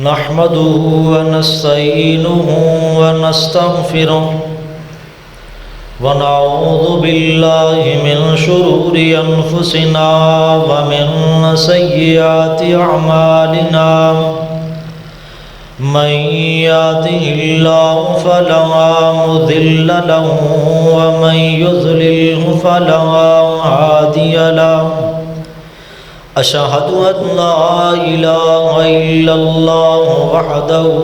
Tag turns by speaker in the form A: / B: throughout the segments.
A: نحمده ونستعينه ونستغفره ونعوذ بالله من شرور أنفسنا ومن سيئات أعمالنا من يهده الله فلا مضل له ومن يضلله فلا هادي له أشهد أن لا إله إلا الله وحده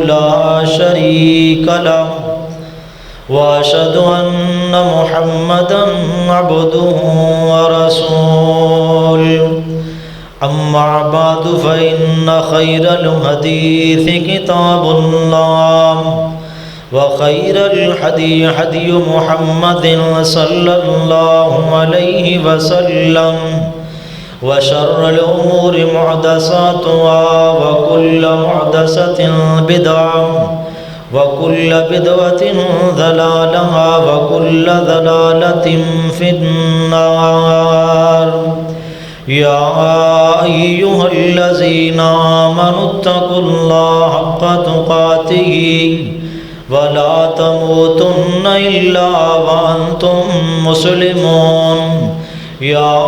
A: لا شريك له وأشهد أن محمدا عبده ورسوله أما بعد فإن خير الحديث كتاب الله وخير الهدي هدي محمد صلى الله عليه وسلم وشر الأمور محدثاتها وكل محدثة بدعة وكل بدعة ضلالة وكل ضلالة في النار يا أيها الذين آمنوا اتقوا الله حق تقاته ولا تموتن إلا وأنتم مسلمون يا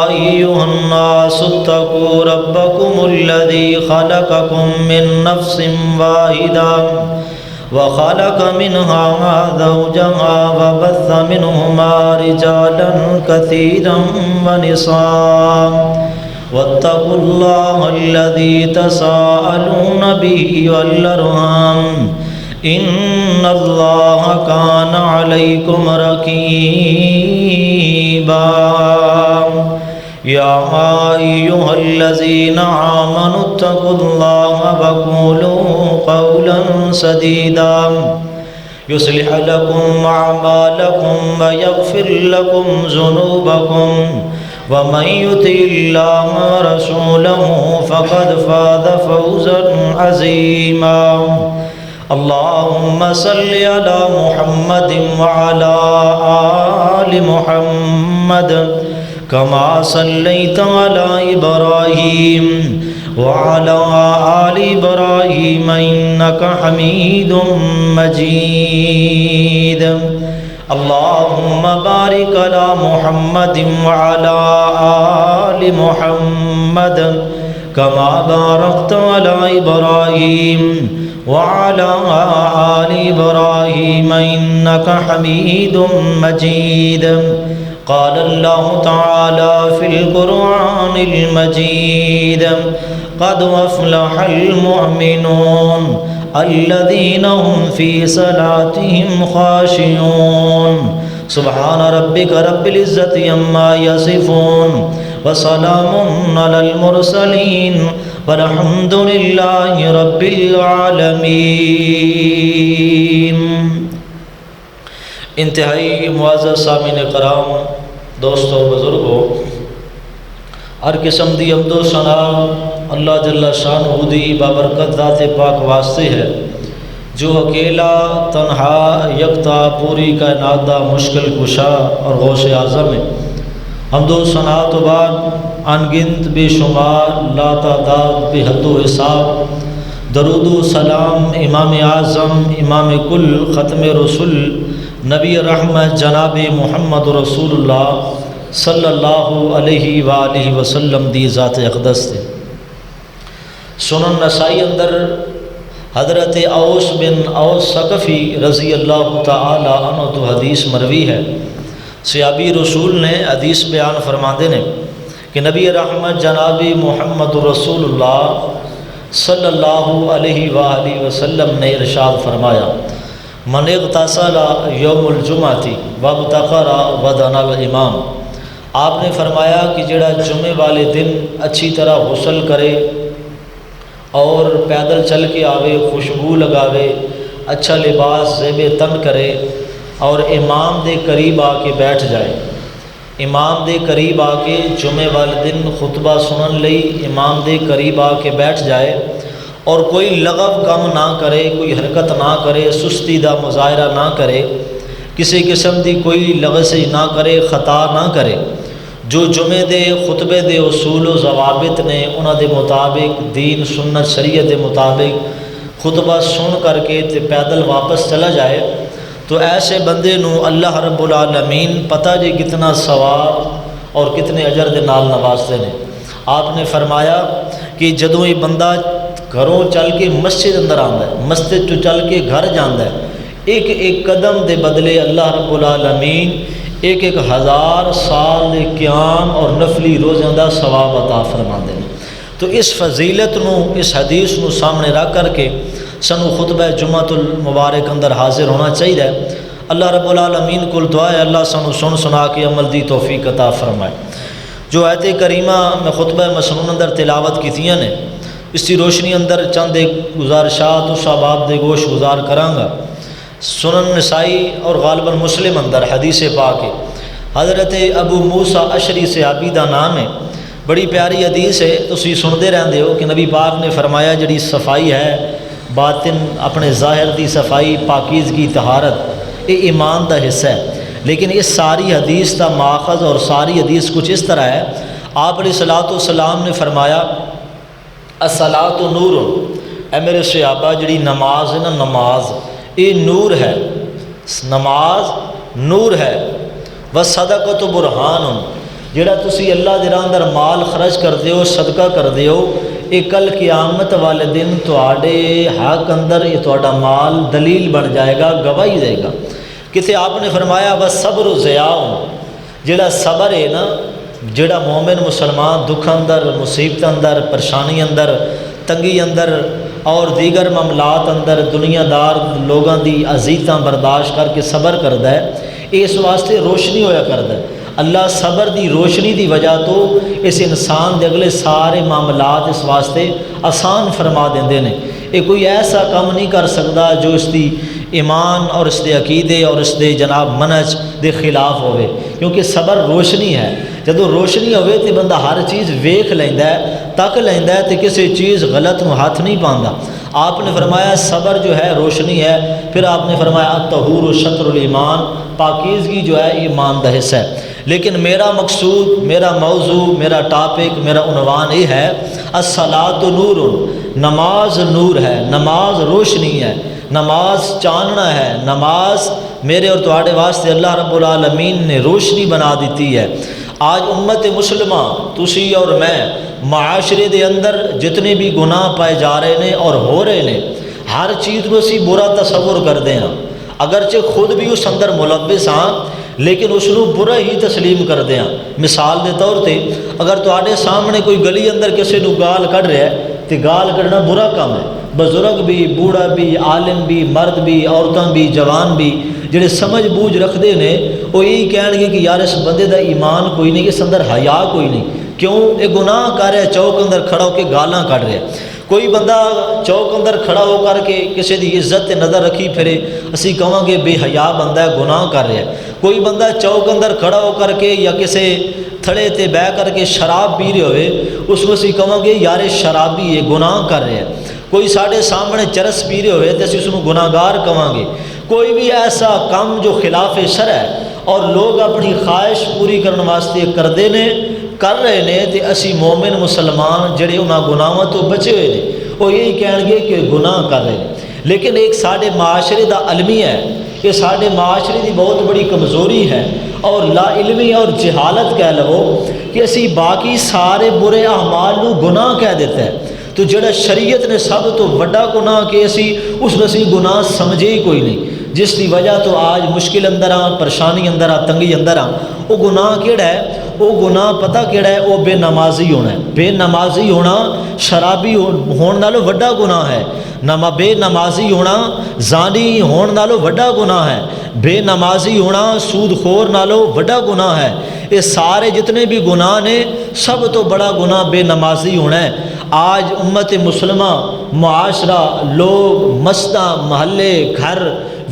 A: أيها الناس اتقوا ربكم الذي خلقكم من نفس واحدة وخلق منها زوجها وبث منهما رجالا كثيرا ونساء واتقوا الله الذي تساءلون به والأرحام إن الله كان عليكم رقيبا يا أيها الذين آمنوا اتقوا الله وقولوا قولا سديدا يصلح لكم أعمالكم ويغفر لكم ذنوبكم ومن يطع الله ورسوله فقد فاز فوزا عظيما اللهم صل على محمد وعلى آل محمد كما صليت على إبراهيم وعلى آل إبراهيم إنك حميد مجيد اللهم بارك على محمد وعلى آل محمد كما باركت على إبراهيم وعلى آل إبراهيم إنك حميد مجيد قال الله تعالى في القرآن المجيد قد أفلح المؤمنون الذين هم في صلاتهم خاشعون سبحان ربك رب العزة عما يصفون وسلام على المرسلين والحمد لله رب العالمين۔ انتہائی معزز سامعین کرام، دوستو، بزرگو، ہر قسم دی حمد و ثنا اللہ جل شانہ دی بابرکت ذات پاک واسطے ہے جو اکیلا تنہا یکتا پوری کائنات دا مشکل کشا اور غوث اعظم ہے۔ حمد و ثنا تو بعد ان گنت بے شمار لا تعداد بے حد و حساب درود و سلام امام اعظم امام کل ختم رسول نبی رحمت جناب محمد رسول اللہ صلی اللہ علیہ وآلہ وسلم دی ذات اقدس تھے۔ سنن نسائی اندر حضرت اوس بن اوس ثقفی رضی اللہ تعالی عنہ تو حدیث مروی ہے۔ صحابی رسول نے حدیث بیان فرماندے نے کہ نبی رحمت جناب محمد رسول اللہ صلی اللہ علیہ وآلہ وسلم نے ارشاد فرمایا من اغتسل یوم الجمعہ وابتکر ودنا الامام۔ آپ نے فرمایا کہ جڑا جمعے والے دن اچھی طرح غسل کرے اور پیدل چل کے آوے، خوشبو لگاوے، اچھا لباس زیب تن کرے اور امام دے قریب آ کے بیٹھ جائے۔ امام دے قریب آ کے جمعے والے دن خطبہ سنن لئی امام دے قریب آ کے بیٹھ جائے اور کوئی لغو کم نہ کرے، کوئی حرکت نہ کرے، سستی دا مظاہرہ نہ کرے، کسی قسم دی کوئی لغزش نہ کرے، خطا نہ کرے۔ جو جمعے دے خطبے دے اصول و ضوابط نے انہاں دے مطابق دین سنت شریعت دے مطابق خطبہ سن کر کے تے پیدل واپس چلا جائے تو ایسے بندے نو اللہ رب العالمین پتہ جی کتنا ثواب اور کتنے اجر دے نال نوازتے نے۔ آپ نے فرمایا کہ جدوں یہ بندہ گھروں چل کے مسجد اندر آندا ہے، مسجد تو چل کے گھر جاندا ہے، ایک ایک قدم دے بدلے اللہ رب العالمین ایک ایک ہزار سال دے قیام اور نفلی روزیاں دا ثواب عطا فرماندے ہیں۔ تو اس فضیلت نو، اس حدیث نو سامنے رکھ کر کے سنو خطبہ جمعۃ المبارک اندر حاضر ہونا چاہیے۔ اللہ رب العالمین کو دعا ہے اللہ سنو سن سنا کے عمل دی توفیق عطا فرمائے۔ جو آیت کریمہ میں خطبہ مسنون اندر تلاوت کیتیاں نے، اس کی روشنی اندر چند ایک گزارشات اس باب دے گوش گزار کرانگا۔ سنن نسائی اور غالباً مسلم اندر حدیث پاک ہے، حضرت ابو موسیٰ اشعری صحابی دا نام ہے، بڑی پیاری حدیث ہے، تسی سنتے رہندے ہو کہ نبی پاک نے فرمایا جڑی صفائی ہے باطن اپنے ظاہر دی صفائی پاکیزگی طہارت یہ ایمان دا حصہ ہے، لیکن اس ساری حدیث دا ماخذ اور ساری حدیث کچھ اس طرح ہے۔ آپ علیہ الصلوۃ والسلام نے فرمایا الصلاۃ نور، اے میرے صحابہ جڑی نماز ہے نا، نماز یہ نور ہے، نماز نور ہے، والصدقۃ برہان، جڑا تسی اللہ دے راہ اندر مال خرچ کردے ہو، صدقہ کردے ہو، یہ کل قیامت والے دن تواڈے حق اندر یہ تواڈا مال دلیل بن جائے گا، گواہی دے گا۔ کتے آپ نے فرمایا والصبر ضیاء، جڑا صبر ہے نا، جڑا مومن مسلمان دکھ اندر، مصیبت اندر، پریشانی اندر، تنگی اندر اور دیگر معاملات اندر دنیا دار لوگاں دی اذیتاں برداشت کر کے صبر کردا ہے، اس واسطے روشنی ہویا کردا ہے۔ اللہ صبر دی روشنی دی وجہ تو اس انسان دے اگلے سارے معاملات اس واسطے آسان فرما دیندے نے۔ یہ کوئی ایسا کام نہیں کر سکتا جو اس دی ایمان اور اس دے عقیدے اور اس دے جناب منہج دے خلاف ہوئے، کیونکہ صبر روشنی ہے۔ جدو روشنی ہوئے تو بندہ ہر چیز ویکھ لیندا ہے، تک لیندا ہے، تو کسی چیز غلط میں ہاتھ نہیں پاندا۔ آپ نے فرمایا صبر جو ہے روشنی ہے، پھر آپ نے فرمایا الطہور شطر الایمان، پاکیزگی جو ہے ایمان دا حصہ ہے۔ لیکن میرا مقصود، میرا موضوع، میرا ٹاپک، میرا عنوان یہ ہے الصلاۃ نور، نماز نور ہے، نماز روشنی ہے، نماز چاننا ہے، نماز میرے اور تواڈے واسطے اللہ رب العالمین نے روشنی بنا دیتی ہے۔ آج امت مسلمہ تسی اور میں معاشرے دے اندر جتنے بھی گناہ پائے جا رہے ہیں اور ہو رہے ہیں، ہر چیز کو اسی برا تصور کرتے ہیں، اگرچہ خود بھی اس اندر ملوث ہاں لیکن اس کو برا ہی تسلیم کرتے ہیں۔ مثال دے طور تے اگر تواڈے سامنے کوئی گلی اندر کسی نو گال کڈ رہا ہے تو گال کڈنا برا کام ہے، بزرگ بھی، بوڑھا بھی، عالم بھی، مرد بھی، عورتاں بھی، جوان بھی جڑے سمجھ بوجھ رکھتے ہیں وہ یہی کہن گے کہ یار اس بندے دا ایمان کوئی نہیں، اس اندر حیا کوئی نہیں، کیوں یہ گناہ کر رہا ہے، چوک اندر کھڑا ہو کے گالاں کڈ رہا ہے۔ کوئی بندہ چوک اندر کھڑا ہو کر کے کسی دی عزت تے نظر رکھی پھرے، اسی کہاں گے بے حیا بندہ ہے، گناہ کر رہا ہے۔ کوئی بندہ چوک اندر کھڑا ہو کر کے یا کسی تھڑے تے بہ کر کے شراب پی رہے ہوئے، اس کو اسی کہاں گے یار شرابی ہے، گناہ کر رہا ہے۔ کوئی ساڑھے سامنے چرس پی رہے ہوئے تو اسی اس کو گناہ گار کہاں گے۔ کوئی بھی ایسا کام جو خلاف شرع ہے اور لوگ اپنی خواہش پوری کرنے واسطے کر رہے ہیں تو اسی مومن مسلمان جڑے انہاں گناہوں تو بچے ہوئے ہیں وہ یہی کہیں گے کہ گناہ کر رہے ہیں۔ لیکن ایک ساڑھے معاشرے دا علمی ہے، یہ ساڑھے معاشرے دی بہت بڑی کمزوری ہے اور لا علمی اور جہالت کہہ لو کہ اسی باقی سارے برے اعمال نو گناہ کہہ دیتا ہے، تو جڑا شریعت نے سب تو وڈا گناہ کہ اسی اس نسی گناہ سمجھے ہی کوئی نہیں، جس دی وجہ تو آج مشکل اندر پریشانی اندر تنگی اندر وہ گناہ کیڑا ہے؟ وہ گناہ پتہ کیڑا ہے؟ وہ بے نمازی ہونا ہے۔ بے نمازی ہونا شرابی ہون نالوں وڈا گناہ ہے، بے نمازی ہونا زانی ہون نالوں وڈا گناہ ہے، بے نمازی ہونا سود خور نالوں وڈا گناہ ہے۔ یہ سارے جتنے بھی گناہ نے سب تو بڑا گناہ بے نمازی ہونا ہے۔ آج امت مسلمہ، معاشرہ، لوگ، مسجداں، محلے، گھر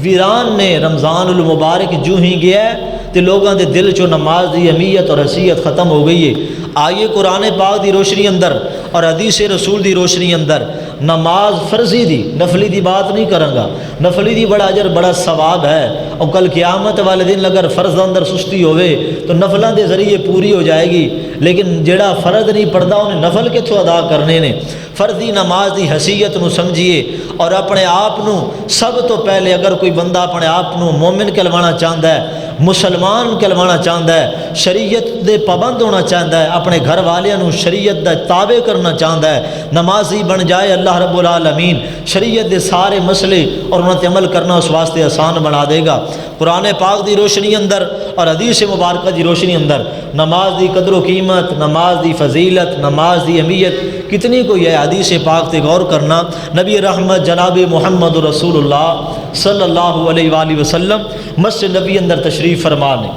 A: ویران نے رمضان المبارک جو ہی گیا ہے تو لوگوں دے دل چو نماز دی اہمیت اور حیثیت ختم ہو گئی ہے۔ آئیے قرآن پاک دی روشنی اندر اور حدیث رسول دی روشنی اندر نماز فرضی دی، نفلی دی بات نہیں کروں گا، نفلی دی بڑا اجر بڑا ثواب ہے، اور کل قیامت والے دن اگر فرض اندر سستی ہوئے تو نفلاں دے ذریعے پوری ہو جائے گی، لیکن جڑا فرض نہیں پڑھدا انہیں نفل کتھوں ادا کرنے نے۔ فرضی نماز دی حیثیت نو سمجھیے، اور اپنے آپ نو سب تو پہلے اگر کوئی بندہ اپنے آپ نو مومن کہلوانا چاہتا ہے، مسلمان کہلوانا چاہتا ہے، شریعت دے پابند ہونا چاہتا ہے، اپنے گھر والیاں نو شریعت دا تابع کرنا چاہتا ہے، نمازی بن جائے، اللہ رب العالمین شریعت دے سارے مسئلے اور انہاں تے عمل کرنا اس واسطے آسان بنا دے گا۔ قرآن پاک دی روشنی اندر اور حدیث مبارکہ دی روشنی اندر نماز دی قدر و قیمت، نماز دی فضیلت، نماز دی اہمیت کتنی کوئی ہے، حدیث پاک تے غور کرنا۔ نبی رحمت جناب محمد رسول اللہ صلی اللہ علیہ وآلہ وسلم مسجد نبی اندر تشریف فرما نے،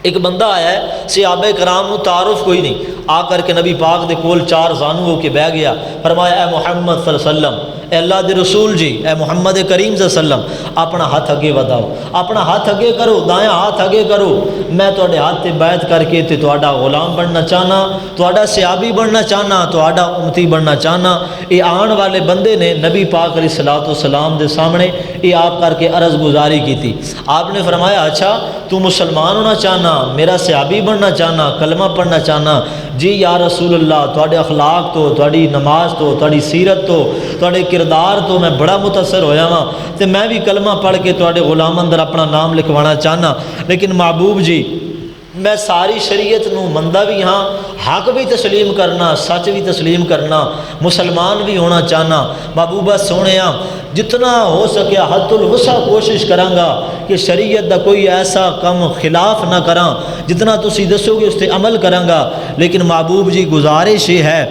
A: ایک بندہ آیا ہے، صحابہ کرام نو تعارف کوئی نہیں، آ کر کے نبی پاک دے کول چار زانو ہو کے بیٹھ گیا، فرمایا اے محمد صلی اللہ علیہ وسلم، اے اللہ دے رسول جی، اے محمد کریم صلی اللہ علیہ وسلم، اپنا ہاتھ اگے وداؤ، اپنا ہاتھ اگے کرو، دایاں ہاتھ اگے کرو، میں تواڈے ہاتھ تے بیعت کر کے تے تواڈا غلام بننا چاہنا، تواڈا صحابی بننا چاہنا، تواڈا امتی بننا چاہنا۔ یہ آن والے بندے نے نبی پاک علیہ الصلوۃ والسلام دے سامنے یہ آپ کر کے عرض گزاری کی تھی۔ آپ نے فرمایا اچھا تو مسلمان ہونا چاہنا، میرا صحابی بننا چاہنا، کلمہ پڑھنا چاہنا؟ جی یا رسول اللہ، تواڈے اخلاق تو، تواڈی نماز تو، تواڈی سیرت تو، تواڈے کردار تو میں بڑا متاثر ہویا ہاں، تے میں بھی کلمہ پڑھ کے تواڈے غلام اندر اپنا نام لکھوانا چاہنا، لیکن محبوب جی میں ساری شریعت نو مندا بھی ہاں، حق بھی تسلیم کرنا، سچ بھی تسلیم کرنا، مسلمان بھی ہونا چاہنا۔ محبوبہ سونیا جتنا ہو سکے حد الوسع کوشش کراں گا کہ شریعت دا کوئی ایسا کم خلاف نہ کراں، جتنا تسی دسو گے اس تے عمل کراں گا، لیکن محبوب جی گزارش یہ ہے،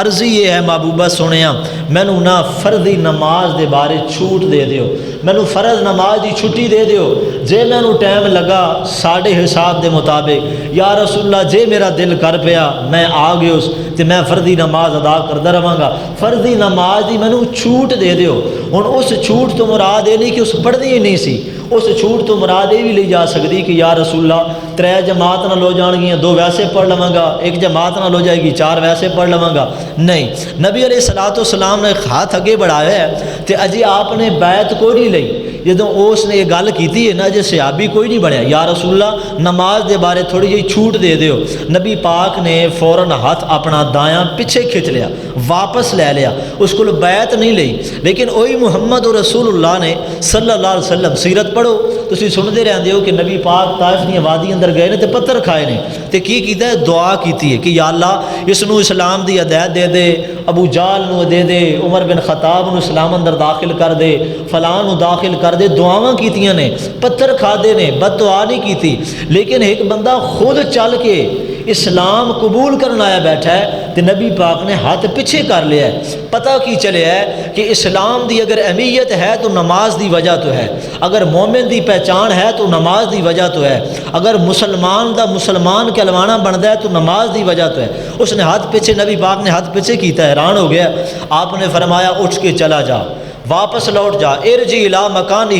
A: عرضی یہ ہے محبوبہ سونیا، مینوں نہ فرضی نماز دے بارے چھوٹ دے دیو، مینوں فرض نماز دی چھٹی دے دیو، جے مینوں ٹائم لگا ساڈے حساب دے مطابق، یا رسول اللہ جے میرا دل کر پیا میں آ گیا اس تے میں فرضی نماز ادا کردا رہاں گا، فرضی نماز دی مینوں چھوٹ دے دیو۔ ہن اس چھوٹ تو مراد یہ نہیں کہ اس پڑھنی ہی نہیں سی، اس چھوٹ تو مراد یہ بھی لی جا سکتی کہ یا رسول اللہ 3 جماعت نہ ہو جان گیاں، 2 ویسے پڑھ لواں گا، 1 جماعت نہ ہو جائے گی 4 ویسے پڑھ لواں گا، نہیں۔ نبی علیہ الصلوۃ والسلام نے ہاتھ اگے بڑھایا ہے تے اجی آپ نے بیعت کوئی نہیں لئی، جدوں اس نے یہ گل کیتی ہے نا، جے صحابی کوئی نہیں بنیا، یا رسول اللہ نماز دے بارے تھوڑی جی چھوٹ دے دیو، نبی پاک نے فوراً ہاتھ اپنا دایاں پیچھے کھچ لیا، واپس لے لیا، اس کو بیعت نہیں لئی۔ لیکن وہی محمد رسول اللہ نے صلی اللہ علیہ وسلم، سیرت پڑھو تسی سنتے رہندے ہو کہ نبی پاک طائف دی وادی اندر گئے نے تے پتھر کھائے نے، تے کی کیتا ہے؟ دعا کیتی ہے کہ یا اللہ اس نو اسلام دی ہدایت دے دے، ابو جہل نو دے دے، عمر بن خطاب نو اسلام اندر داخل کر دے، فلاں نو داخل کر دے، دعاواں کیتیاں نے، پتھر کھادے نے، بد دعا نہیں کیتی۔ لیکن ایک بندہ خود چل کے اسلام قبول کرنا آیا بیٹھا ہے تے نبی پاک نے ہاتھ پیچھے کر لیا ہے۔ پتہ کی چلے ہے کہ اسلام دی اگر اہمیت ہے تو نماز دی وجہ تو ہے، اگر مومن دی پہچان ہے تو نماز دی وجہ تو ہے، اگر مسلمان دا مسلمان کہلوانا بنتا ہے تو نماز دی وجہ تو ہے۔ اس نے ہاتھ پیچھے، نبی پاک نے ہاتھ پیچھے کیتا، حیران ہو گیا۔ آپ نے فرمایا اٹھ کے چلا جا، واپس لوٹ جا، ارجع الی مکانہ،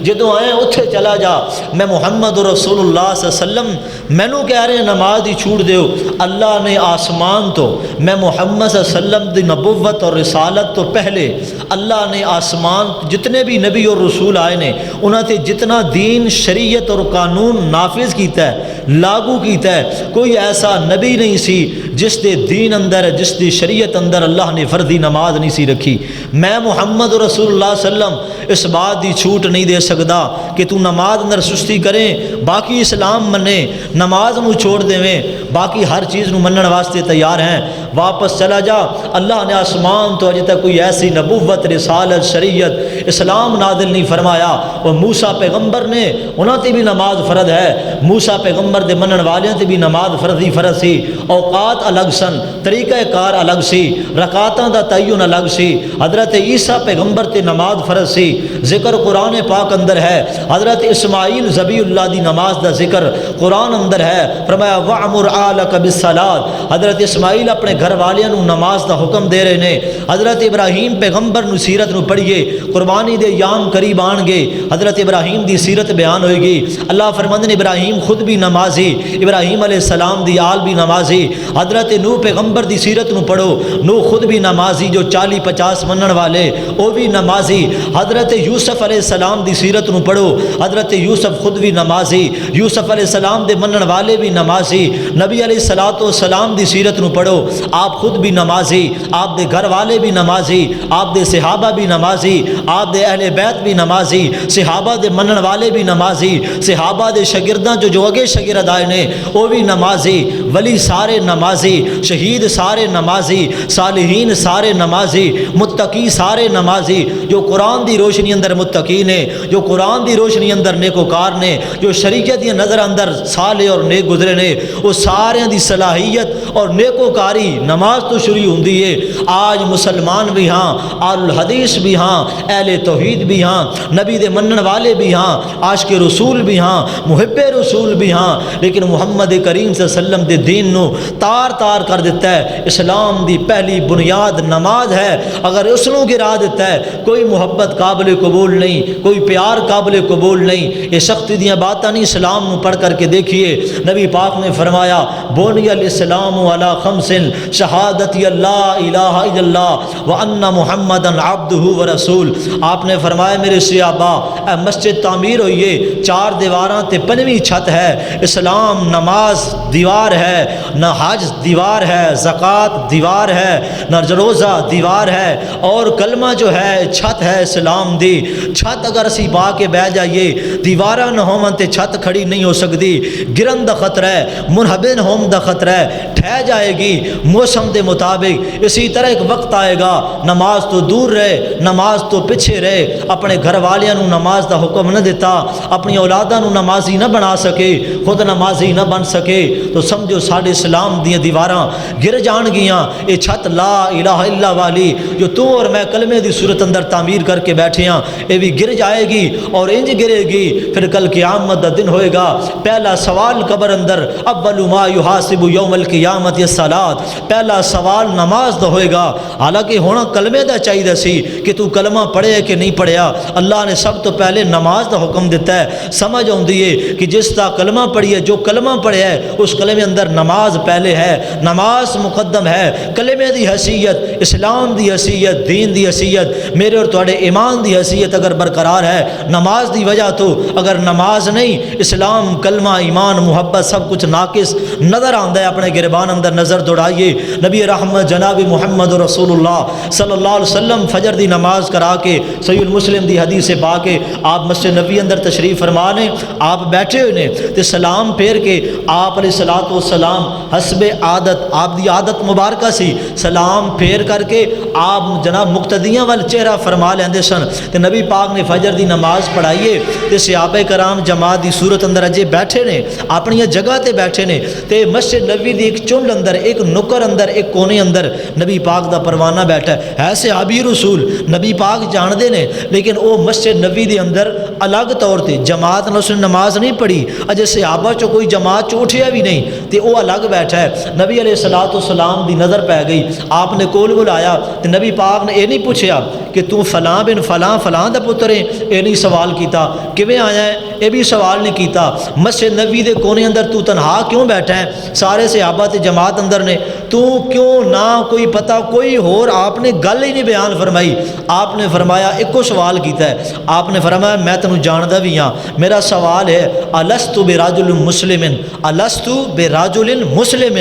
A: جدوں آئے اتھے چلا جا، میں محمد رسول اللہ صلی اللہ علیہ وسلم مینوں کہہ رہے ہیں نماز دی چھوٹ دیو۔ اللہ نے آسمان تو، میں محمد صلی اللہ علیہ وسلم دی نبوت اور رسالت تو پہلے اللہ نے آسمان جتنے بھی نبی اور رسول آئے نے انہاں تے جتنا دین، شریعت اور قانون نافذ کیتا ہے، لاگو کیتا ہے، کوئی ایسا نبی نہیں سی جس دے دین اندر، جس دی شریعت اندر اللہ نے فرضی نماز نہیں سی رکھی۔ میں محمد رسول اللہ صلی اللہ علیہ وسلم اس بات دی چھوٹ نہیں دے سکدا کہ تو نماز اندر سستی کریں، باقی اسلام منے، نماز نو چھوڑ دیویں، باقی ہر چیز نو منن واسطے تیار ہیں، واپس چلا جا۔ اللہ نے آسمان تو اجے تک کوئی ایسی نبوت، رسالت، شریعت، اسلام نازل نہیں فرمایا۔ اور موسیٰ پیغمبر نے انہاں تے بھی نماز فرض ہے، موسیٰ پیغمبر دے منن والیاں تے بھی نماز فرض سی، اوقات الگ سن، طریقہ کار الگ سی، رکعتاں دا تعین الگ سی۔ حضرت عیسیٰ پیغمبر تے نماز فرض سی، ذکر قرآن پاک اندر ہے، حضرت اسماعیل ذبیح اللہ دی نماز دا ذکر قرآن اندر ہے، فرمایا وَعْمُرْ آلَكَ بِالصَّلَاةِ، حضرت اسماعیل اپنے گھر والیاں نو نماز دا حکم دے رہے نے۔ حضرت ابراہیم پیغمبر نو سیرت نو پڑھیے، قربانی دے ایام قریب آن گے، حضرت ابراہیم دی سیرت بیان ہوئے گی۔ اللہ فرماندے نے ابراہیم خود بھی نمازی، ابراہیم علیہ السلام دی آل بھی نمازی، حضرت حضرت نوح پیغمبر دی سیرت نو پڑھو، نوح خود بھی نمازی، جو 40-50 منن والے وہ بھی نمازی۔ حضرت یوسف علیہ السلام دی سیرت نو پڑھو، حضرت یوسف خود بھی نمازی، یوسف علیہ السلام دے منن والے بھی نمازی۔ نبی علیہ السلام دی سیرت نو پڑھو، آپ خود بھی نمازی، آپ دے گھر والے بھی نمازی، آپ دے صحابہ بھی نمازی، آپ دے اہل بیت بھی نمازی، صحابہ دے منن والے بھی نمازی، صحابہ دے شاگرداں جو اگے شاگرد آئے نے وہ بھی نمازی، ولی سارے نمازی، شہید سارے نمازی، صالحین سارے نمازی، متقی سارے نمازی۔ جو قرآن دی روشنی اندر متقی نے، جو قرآن دی روشنی اندر نیکوکار نے، جو شریعت دی نظر اندر صالح اور نیک گزرے نے، وہ سارے دی صلاحیت اور نیکوکاری نماز تو شروع ہوندی ہے۔ آج مسلمان بھی ہاں، اہل الحدیث بھی ہاں، اہل توحید بھی ہاں، نبی دے منن والے بھی ہاں، عاشق رسول بھی ہاں، محب رسول بھی ہاں، لیکن محمد کریم صلی اللہ علیہ وسلم دے دین نو تار تار کر دیتا ہے۔ اسلام دی پہلی بنیاد نماز ہے، اگر اس نو گرا دیتا ہے کوئی محبت قابل قبول نہیں، کوئی پیار قابل قبول نہیں۔ یہ سختی دیاں باتاں نہیں، اسلام نو پڑھ کر کے دیکھیے، نبی پاک نے فرمایا بنی الاسلام علی خمس شہادت اللہ الہ الا اللہ وان محمدا عبدہ ورسول۔ آپ نے فرمایا میرے صحابہ اے مسجد تعمیر ہوئی ہے، 4 دیواراں تے 5ویں چھت ہے۔ اسلام نماز دیوار ہے، نہ حج دیوار ہے، زکوٰۃ دیوار ہے، نہ روزہ دیوار ہے، اور کلمہ جو ہے چھت ہے اسلام دی۔ چھت اگر اسی پا کے بہ جائیے، دیواراں نہ ہون تے چھت کھڑی نہیں ہو سکتی، گرن دا خطرہ ہے، منہدم ہون دا خطرہ ہے، ٹھہ جائے گی موسم دے مطابق۔ اسی طرح ایک وقت آئے گا نماز تو دور رہے، نماز تو پیچھے رہے، اپنے گھر والیاں نو نماز دا حکم نہ دیتا، اپنی اولاداں نو نمازی نہ بنا سکے، خود نمازی نہ بن سکے، تو سمجھو ساڈے اسلام دیاں دیواراں گر جان گیاں۔ یہ چھت لا الہ الا والی جو تو اور میں کلمے دی صورت اندر تعمیر کر کے بیٹھے ہاں، یہ بھی گر جائے گی، اور انج گرے گی پھر کل قیامت دا دن ہوئے گا۔ پہلا سوال قبر اندر اول ما یحاسب یوم القیامت الصلاۃ، پہلا سوال نماز دا ہوئے گا۔ حالانکہ ہونا کلمے دا چاہیے سی کہ تو کلمہ پڑھے کہ نہیں پڑھیا، اللہ نے سب تو پہلے نماز دا حکم دیتا ہے۔ سمجھ آتی ہے کہ جس کا کلمہ پڑھیے، جو کلمہ پڑھیا ہے اس کلمے اندر نماز پہلے ہے، نماز مقدم ہے۔ کلمے دی حیثیت، اسلام دی حیثیت، دین دی حیثیت، میرے اور تواڈے ایمان دی حیثیت اگر برقرار ہے نماز دی وجہ تو، اگر نماز نہیں اسلام، کلمہ، ایمان، محبت سب کچھ ناقص نظر آتا ہے۔ اپنے گربان اندر نظر دوڑائیے، نبی رحمت جناب محمد رسول اللہ صلی اللہ علیہ وسلم فجر دی نماز کرا کے صحیح المسلم دی حدیث سے پا کے آپ مسجد نبی اندر تشریف فرما نے، آپ بیٹھے ہوئے نے تے سلام پھیر کے آپ علیہ الصلوۃ والسلام حسب عادت، آپ دی عادت مبارکہ سی، سلام پھیر کر کے آپ جناب مقتدیاں وال چہرہ فرما لیندے سن۔ تے نبی پاک نے فجر دی نماز پڑھائیے تے صحابہ کرام جماعت دی صورت اندر اجے بیٹھے نے، اپنی جگہ تے بیٹھے نے، تے مسجد نبی دی ایک چنڈ اندر، ایک نکر اندر، ایک کونے اندر نبی پاک دا پروانہ بیٹھا ہے صحابی رسول نبی پاک جاندے نے، لیکن وہ مسجد نبی دے اندر الگ طور تے جماعت نے اس نے نماز نہیں پڑھی، اجے صحابہ چو کوئی جماعت چ اٹھیا بھی نہیں تے وہ الگ بیٹھا ہے۔ نبی علیہ الصلوۃ والسلام دی نظر پہ گئی، آپ نے کول بلایا تے نبی پاک نے یہ نہیں پوچھیا کہ تو فلاں بن فلاں فلاں دا پتر ہے، یہ نہیں سوال کیتا کیویں آیا ہے، یہ بھی سوال نہیں کیتا۔ مسجد نبی دے کونے اندر تو تنہا کیوں بیٹھا ہے، سارے صحابہ تے جماعت اندر نے، تو کیوں نہ کوئی پتہ کوئی اور آپ نے گل ہی نہیں بیان فرمائی۔ آپ نے فرمایا ایک کو سوال کیتا ہے، آپ نے فرمایا میں تینوں جاندا بھی ہاں، میرا سوال ہے الست برجل مسلم، الست برجل مسلم،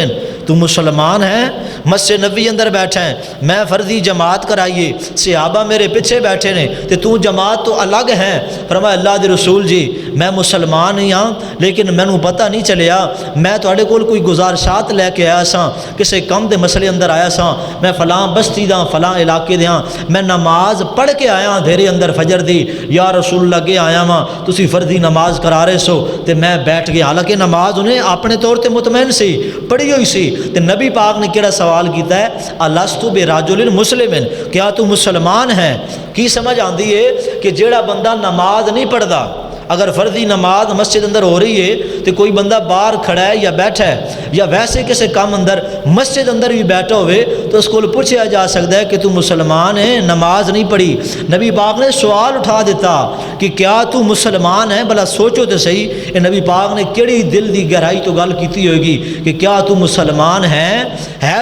A: تو مسلمان ہے؟ مسجد نبی اندر بیٹھا ہے، میں فرضی جماعت کرائیے، صحابہ میرے پیچھے بیٹھے نے تے تو جماعت تو الگ ہے۔ فرمایا اللہ دے رسول جی میں مسلمان ہی ہاں، لیکن مینوں پتہ نہیں چلیا، میں تواڈے کول کوئی گزارشات لے کے آیا ساں، کسے کم دے مسئلے اندر آیا ساں، میں فلاں بستی دا فلاں علاقے دے ہاں، میں نماز پڑھ کے آیا دھیرے اندر فجر دی، یا رسول اللہ کے آیا ہاں تسی فرضی نماز کرا رہے سو تے میں بیٹھ گیا، حالانکہ نماز انہیں اپنے طور تے مطمئن سی، پڑھی ہوئی سی۔ تے نبی پاک نے کیڑا سوال کیتا ہے الست برجل مسلم، کیا تو مسلمان ہے؟ کی سمجھ آندی ہے کہ جیڑا بندہ نماز نہیں پڑھدا، اگر فرضی نماز مسجد اندر ہو رہی ہے تو کوئی بندہ باہر کھڑا ہے یا بیٹھا ہے یا ویسے کسی کام اندر مسجد اندر بھی بیٹھا ہوئے تو اس کو پوچھا جا سکتا ہے کہ تو مسلمان ہے، نماز نہیں پڑھی۔ نبی پاک نے سوال اٹھا دیتا کہ کیا تو مسلمان ہے؟ بھلا سوچو تو صحیح، اے نبی پاک نے کیڑی دل دی گہرائی تو گل کیتی ہوئے گی کہ کیا تو مسلمان ہے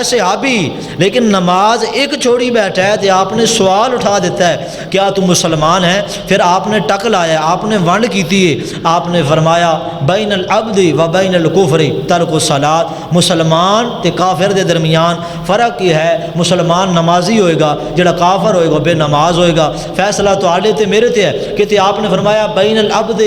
A: صحابی، لیکن نماز ایک چھوڑی بیٹھا ہے تو آپ نے سوال اٹھا دیتا ہے کیا تو مسلمان ہے؟ پھر آپ نے ٹک لایا، آپ نے ونڈ کیتی ہے، آپ نے فرمایا بین العبد و بین الکفر ترک الصلاۃ، مسلمان تے کافر دے درمیان فرق یہ ہے، مسلمان نمازی ہوئے گا، جڑا کافر ہوئے گا بے نماز ہوئے گا۔ فیصلہ تو آلے تے میرے تے ہے کہ آپ نے فرمایا بین العبد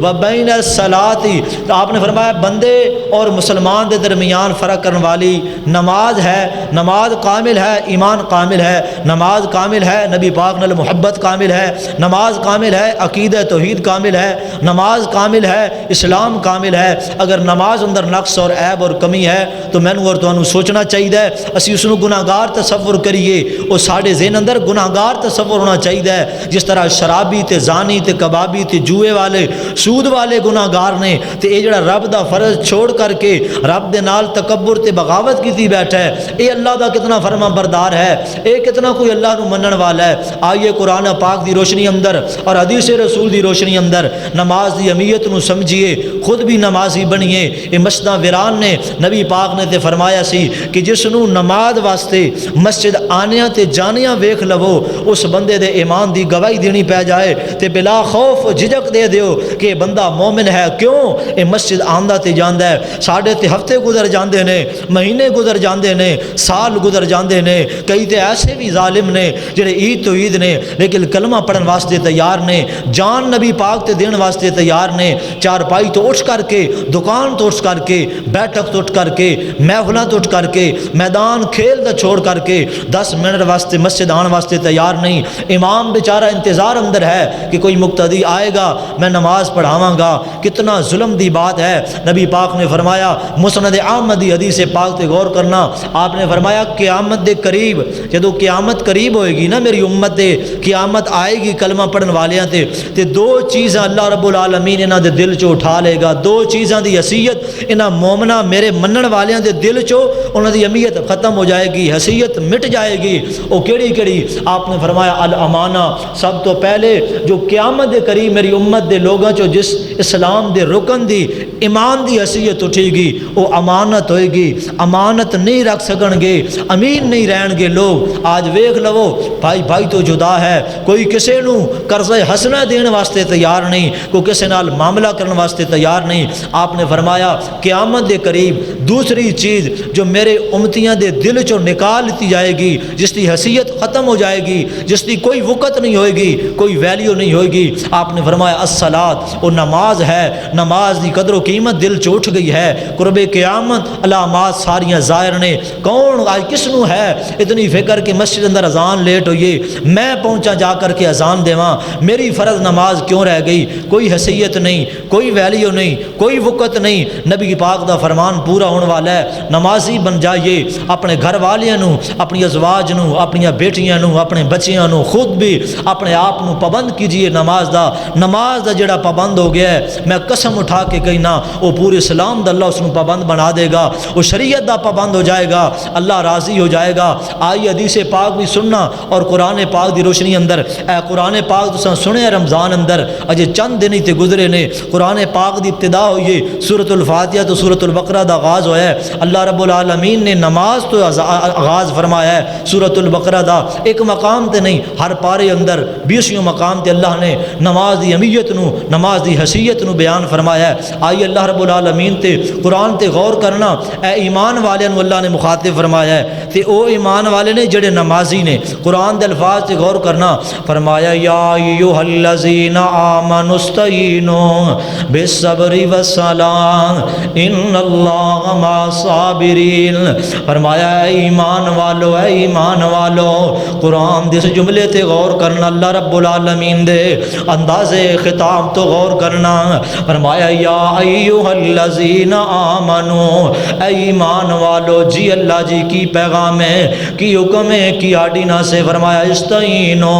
A: و بین الصلاۃ، تو آپ نے فرمایا بندے اور مسلمان دے درمیان فرق کرنے والی نماز ہے، نماز کامل ہے، ایمان کامل ہے، نماز کامل ہے، نبی پاک نال محبت کامل ہے، نماز کامل ہے، عقیدہ توحید کامل ہے، نماز کامل ہے، اسلام کامل ہے۔ اگر نماز اندر نقص اور عیب اور کمی ہے تو مینوں اور تانوں سوچنا چاہیے، اسی اس نوں گناہگار تصور کریے، اور ساڈے ذہن اندر گناہگار تصور ہونا چاہیے، جس طرح شرابی تے زانی تے کبابی تے جوئے والے سود والے گناہگار نے، تے اے جڑا رب دا فرض چھوڑ کر کے رب دے نال تکبر تے بغاوت کیتی بیٹھا ہے، اے اللہ دا کتنا فرما بردار ہے، اے کتنا کوئی اللہ نو منن والا ہے۔ آئیے قرآن پاک دی روشنی اندر اور حدیث رسول دی روشنی اندر نماز دی اہمیت نو سمجھیے، خود بھی نمازی بنیے۔ اے مسجداں ویران نے نبی پاک نے تے فرمایا سی کہ جس نو نماز واسطے مسجد آنیاں تے جانیاں ویکھ لو، اس بندے دے ایمان دی گواہی دینی پہ جائے تے بلا خوف جھجک دے دیو کہ بندہ مومن ہے۔ کیوں؟ اے مسجد آندا تے جاندا ہے، ساڈے تے ہفتے گزر جاندے نے، مہینے گزر جاندے نے، سال گزر جاندے نے، کئی تے ایسے بھی ظالم نے جڑے عید تو عید نے لیکن کلمہ پڑھن واسطے تیار نے، جان نبی پاک تے دین واسطے تیار نے، چارپائی تو اٹھ کر کے، دکان تو اٹھ کر کے، بیٹھک تو اٹھ کر کے، محفلاں تو اٹھ کر کے، میدان کھیل دا چھوڑ کر کے 10 منٹ واسطے مسجد آن واسطے تیار نہیں۔ امام بیچارہ انتظار اندر ہے کہ کوئی مقتدی آئے گا میں نماز پڑھاواں گا۔ کتنا ظلم دی بات ہے۔ نبی پاک نے فرمایا مسند احمد دی حدیث پاک تے غور کرنا، آپ نے فرمایا قیامت دے قریب، جدو قیامت قریب ہوئے گی نا میری امت دے، قیامت آئے گی کلمہ پڑھن والیاں تے دو چیزاں اللہ رب العالمین انہاں دے دل چو اٹھا لے گا، دو چیزاں دی حیثیت انہاں مومنہ میرے منن والیاں دے دل چو انہاں دی اہمیت ختم ہو جائے گی، حیثیت مٹ جائے گی۔ او کیڑی کیڑی؟ آپ نے فرمایا الامانہ، سب تو پہلے جو قیامت دے قریب میری امت دے لوگاں چو جس اسلام دے رکن دی ایمان دی حیثیت اٹھے گی وہ امانت ہوئے گی۔ امانت نہیں رکھ سکن گے، امین نہیں رہن گے لوگ۔ آج ویکھ لو بھائی تو جدا ہے، کوئی کسے نو قرضہ حسنہ دین واسطے تیار نہیں، کوئی کسے نال معاملہ کرنے واسطے تیار نہیں۔ آپ نے فرمایا قیامت دے قریب دوسری چیز جو میرے امتیاں دے دل چو نکال لیتی جائے گی، جس دی حیثیت ختم ہو جائے گی، جس دی کوئی وقت نہیں ہوئے گی، کوئی ویلیو نہیں ہوئے گی، آپ نے فرمایا الصلاۃ، وہ نماز ہے۔ نماز دی قدر و قیمت دل چ اٹھ گئی ہے۔ قرب قیامت علامات ساریاں ظاہر نے۔ کون آج کس نو ہے اتنی فکر کہ مسجد اندر اذان لیٹ ہوئی، میں پہنچا جا کر کے اذان دیواں، میری فرض نماز کیوں رہ گئی؟ کوئی حیثیت نہیں، کوئی ویلیو نہیں، کوئی وقت نہیں۔ نبی پاک دا فرمان پورا ہونے والا ہے، نمازی بن جائیے، اپنے گھر والیاں نو، اپنی ازواج نو، اپنی بیٹیاں نو، اپنے بچیاں نو، خود بھی اپنے آپ نو پابند کیجئے نماز دا۔ نماز دا جڑا پابند ہو گیا ہے میں قسم اٹھا کے کہنا وہ پورے اسلام دا اللہ اس کو پابند بنا دے گا، وہ شریعت دا پابند ہو جائے گا، اللہ راضی ہو جائے گا۔ آئی حدیث پاک بھی سننا اور قرآن پاک دی روشنی اندر، اے قرآن پاک تساں سنے رمضان اندر اجے چند دن ہی تے گزرے نے، قرآن پاک دی ابتدا ہوئی سورۃ الفاتحہ تو سورۃ البقرہ دا آغاز ہویا ہے۔ اللہ رب العالمین نے نماز تو آغاز فرمایا ہے سورۃ البقرہ دا، ایک مقام تے نہیں ہر پارے اندر 20 مقام تے اللہ نے نماز دی اہمیت نو، نماز دی حیثیت نو بیان فرمایا ہے۔ آئی اللہ رب العالمین تے قرآن تے غور کرنا، اے ایمان والے نو اللہ نے مخاطب فرمایا ہے تے او ایمان والے نے جڑے نمازی نے۔ قرآن دے الفاظ تے غور کرنا، فرمایا یا ایھا الذین آمنوا استعینوا بالصبر والصلاۃ ان اللہ مع الصابرین۔ فرمایا اے ایمان والو، اے ایمان والو، قرآن دے اس جملے تے غور کرنا، اللہ رب العالمین دے انداز خطاب تو غور کرنا۔ فرمایا یا ایھا الذین آمنو، اے ایمان والو، جی اللہ جی کی پیغام ہے، کی حکم ہے، کی آڈینا سے فرمایا استعینو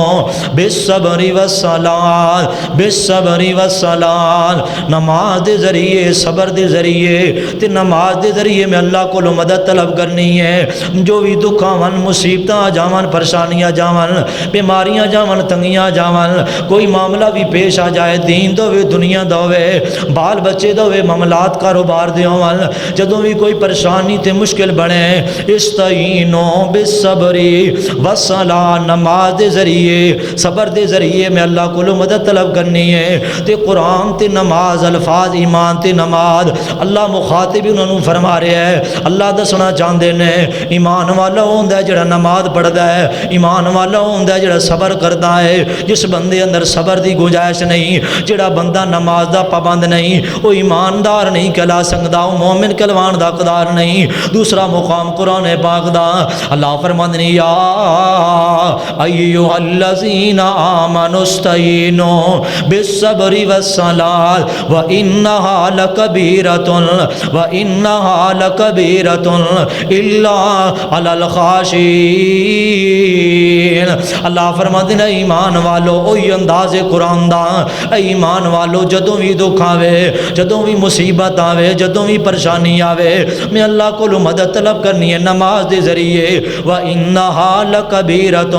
A: بالصبر والصلاۃ، بالصبر والصلاۃ، نماز دے ذریعے، صبر دے ذریعے تے نماز دے ذریعے میں اللہ کو مدد طلب کرنی ہے۔ جو بھی دکھ آون، مصیبتاں جاون، پریشانیاں جاون، بیماریاں جاون، تنگیاں جاون، کوئی معاملہ بھی پیش آ جائے، دین دوے، دنیا دوے، بال بچے دوے، معاملات کاروبار دے ہون، جدوں بھی کوئی پریشانی تے مشکل بنے، استعینو بالصبر والصلاۃ، نماز دے ذریعے، صبر دے ذریعے میں اللہ کو مدد طلب کرنی ہے۔ تے قرآن تے نماز، الفاظ ایمان تے نماز، اللہ مخاطب انہوں نے فرما رہا ہے، اللہ دسنا چاہتے ہیں ایمان والا ہوندا ہے جڑا نماز پڑھدا ہے، ایمان والا ہوندا ہے جڑا صبر کردا ہے۔ جس بندے اندر صبر دی گنجائش نہیں، جڑا بندہ نماز دا پابند نہیں، وہ ایماندار نہیں کہلا سکدا، وہ مومن کہلوان دا حقدار نہیں۔ دوسرا مقام قرآن پاک دا، اللہ فرماندے نے یا ایھا الذین آمنوا استعینوا بالصبر والصلاۃ وانھا لکبیرۃ وانھا لکبیرۃ الا علی الخاشعین۔ اللہ فرماندے نے ایمان والو، اوہی انداز قرآن دا، اے ایمان والو جدوں بھی دکھ آوے، جدوں بھی مصیبت آوے، جدوں بھی پریشانی آوے، میں اللہ کو مدد طلب کرنی ہے نماز دے ذریعے۔ وَإِنَّهَا لَكَبِيرَةٌ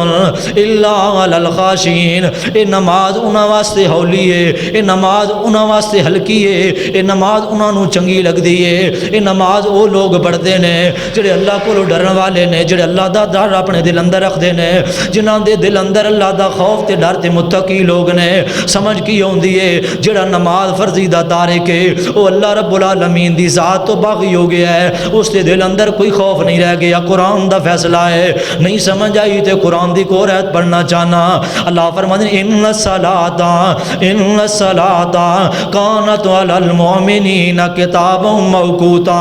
A: إِلَّا عَلَى الْخَاشِعِينَ، اے نماز انہاں واسطے ہولی ہے، اے نماز انہاں واسطے ہلکی ہے، اے نماز انہاں نو چنگی لگدی ہے، اے نماز او لوگ پڑھدے نے جڑے اللہ کو ڈرن والے نے، جڑے اللہ دا ڈر اپنے دل اندر رکھدے نے، جنہاں دے دل اندر اللہ دا خوف تے ڈر تے متقی لوگ نے۔ سمجھ کی ہوندی ہے جڑا نماز فرضی دا تارک ہے او اللہ رب العالمین دی ذات تو باغی ہو گیا ہے، اس دے دل اندر کوئی خوف نہیں رہ گیا، قرآن دا فیصلہ ہے۔ نہیں سمجھ آئی تے قرآن دی کو آیت پڑھنا چاہنا، اللہ فرماتے ہیں ان الصلاۃ کانت علی المؤمنین کتابا موقوتا،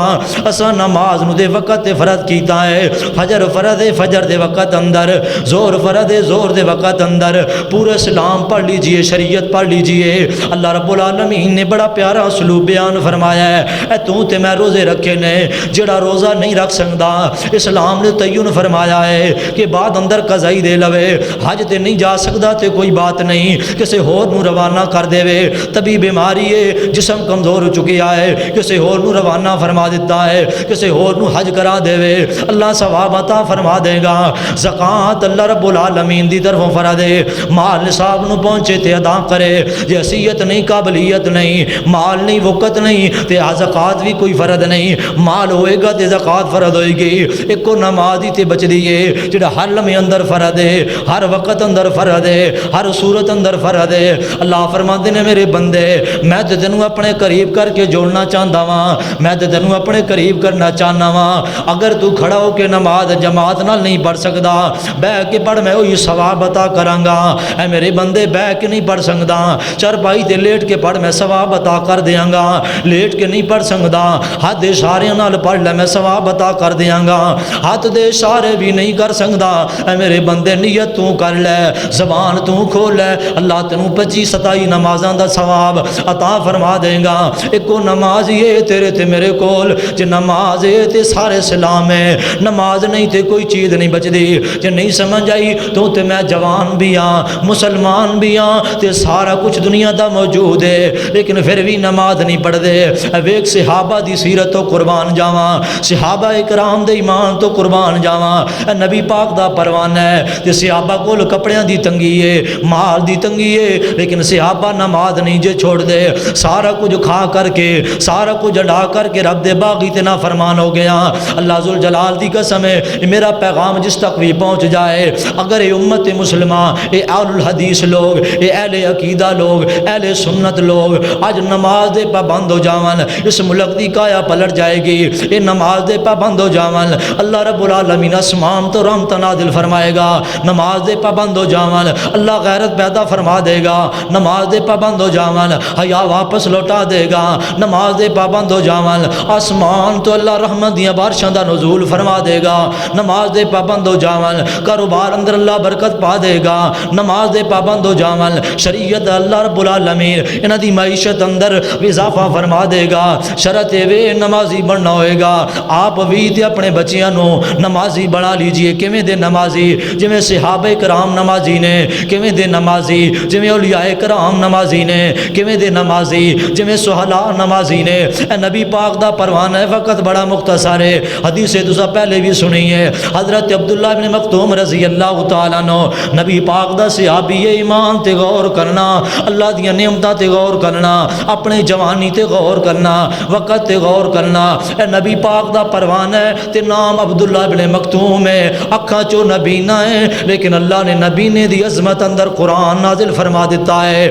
A: اسا نماز نو دے وقت فرض کیتا ہے، فجر فرض ہے فجر دے وقت اندر، زور فرض ہے زور دے وقت اندر، پورا اسلام پڑھ لیجئے، شریعت پڑھ لیجئے۔ اللہ رب العالمین نے بڑا پیارا اسلوب بیان فرمایا ہے، اے تو تے میں روزے رکھے نے، جڑا روزہ نہیں رکھ سکدا، اسلام نے تعین فرمایا ہے کہ بعد اندر قضائی دے لوے، حج تے نہیں جا سکدا تے کوئی بات نہیں، کسے ہور نو روانہ کر دے وے، طبی بیماری ہے، جسم کمزور ہو چکیا ہے، کسے ہور نو روانہ فرما دیتا ہے، کسے ہور نو حج کرا دے وے، اللہ ثواب عطا فرما دے گا۔ زکوٰۃ اللہ رب العالمین دی طرفوں فرض ہے، مال نصاب نو پہنچے تے ادا کرے، جے حیثیت نہیں، قابلیت نہیں، مال نہیں، وقت نہیں تے زکوٰۃ بھی کوئی فرض نہیں، مال ہوئے گا تے زکوٰۃ فرض ہوئے گی۔ ایک نماز ہی تے بچ دیئے جڑا ہر لمحے اندر فرض ہے، ہر وقت اندر فرض ہے، ہر صورت اندر فرض ہے۔ اللہ فرماندے نے میرے بندے میں تے تینوں اپنے قریب کر کے جوڑنا چاہتا ہاں، میں تے تینوں اپنے قریب کرنا چاہنا وا۔ اگر تو کھڑا ہو کے نماز جماعت نال نہیں پڑھ سکدا، بیٹھ کے پڑھ، میں وہی ثواب عطا کراں گا۔ اے میرے بندے بیٹھ کے نہیں پڑھ سکدا، چرپائی تے لیٹ کے پڑھ، میں ثواب عطا کر دیاں گا۔ لیٹ کے نہیں پڑھ سکدا، ہاتھ دے اشارے نال پڑھ لے، میں ثواب عطا کر دیاں گا۔ ہاتھ دے اشارے بھی نہیں کر سکدا، اے میرے بندے نیت تو کر لے، زبان تو کھول لے، اللہ تینوں 25-27 نمازاں دا ثواب عطا فرما دے گا۔ ایک نماز یہ تیرے تے میرے کول، جے نماز ہے تے سارے سلام ہے، نماز نہیں تے کوئی چیز نہیں بچدی۔ جے نہیں سمجھ آئی تو تے میں جوان بھی ہاں، مسلمان بھی ہاں تے سارا کچھ دنیا دا موجود ہے، لیکن پھر بھی نماز نہیں پڑھ دے۔ ویکھ صحابہ دی سیرت تو قربان جاواں، صحابہ اکرام دے ایمان تو قربان جاواں، نبی پاک دا پروانہ ہے تے صحابہ کول کپڑیاں دی تنگی ہے، مال دی تنگی ہے، لیکن صحابہ نماز نہیں جے چھوڑ دے، سارا کچھ کھا کر کے، سارا کچھ اڑا کر کے رب دے باغی تے نافرمان ہو گیا۔ اللہ ذوالجلال دی قسم ہے، میرا پیغام جس تک بھی پہنچ جائے، اگر اے امت مسلمہ، اے اہل الحدیث لوگ، اے اہل عقیدہ لوگ، اہل سنت لوگ آج نماز دے پابند ہو جاون، اس ملک دی کایا پلٹ جائے گی۔ اے نماز دے پابند ہو جاون، اللہ رب العالمین اسمان تو رحمت نازل فرمائے گا۔ نماز دے پابند ہو جاون، اللہ غیرت پیدا فرما دے گا۔ نماز دے پابند ہو جاون، حیا واپس لوٹا دے گا۔ نماز دے پابند ہو جاون، آسمان تو اللہ رحمت دیاں بارشاں دا نزول فرما دے گا۔ نماز دے پابند ہو جاون، کاروبار اندر اللہ برکت پا دے گا۔ نماز دے پابند ہو جاون، شریعت اللہ رب العالمین انہاں دی معیشت اندر وضع اضافہ فرما دے گا۔ شرط وے نمازی بننا ہوئے گا، آپ بھی تے اپنے بچیاں نو نمازی بنا لیجئے۔ کیویں دے نمازی؟ جویں صحابہ کرام نمازی نے، کیویں دے نمازی جویں اولیاء کرام نمازی نے، کیویں دے نمازی جویں صحابہ نمازی نے۔ اے نبی پاک دا پروانہ ہے، وقت بڑا مختصر ہے، حدیث تساں پہلے بھی سنی ہے۔ حضرت عبداللہ بن مکتوم رضی اللہ تعالیٰ عنہ، نبی پاک دا صحابی ایمان تے غور کرنا، اللہ دیاں نعمتاں تے غور کرنا، اپنے جوانی تے غور کرنا، وقت تے غور کرنا۔ اے نبی پاک دا پروانہ ہے تے نام عبداللہ بن مکتوم ہے، اکھاں چوں نبی نہ ہے لیکن اللہ نے نبی نے دی عظمت اندر قرآن نازل فرما دیتا ہے۔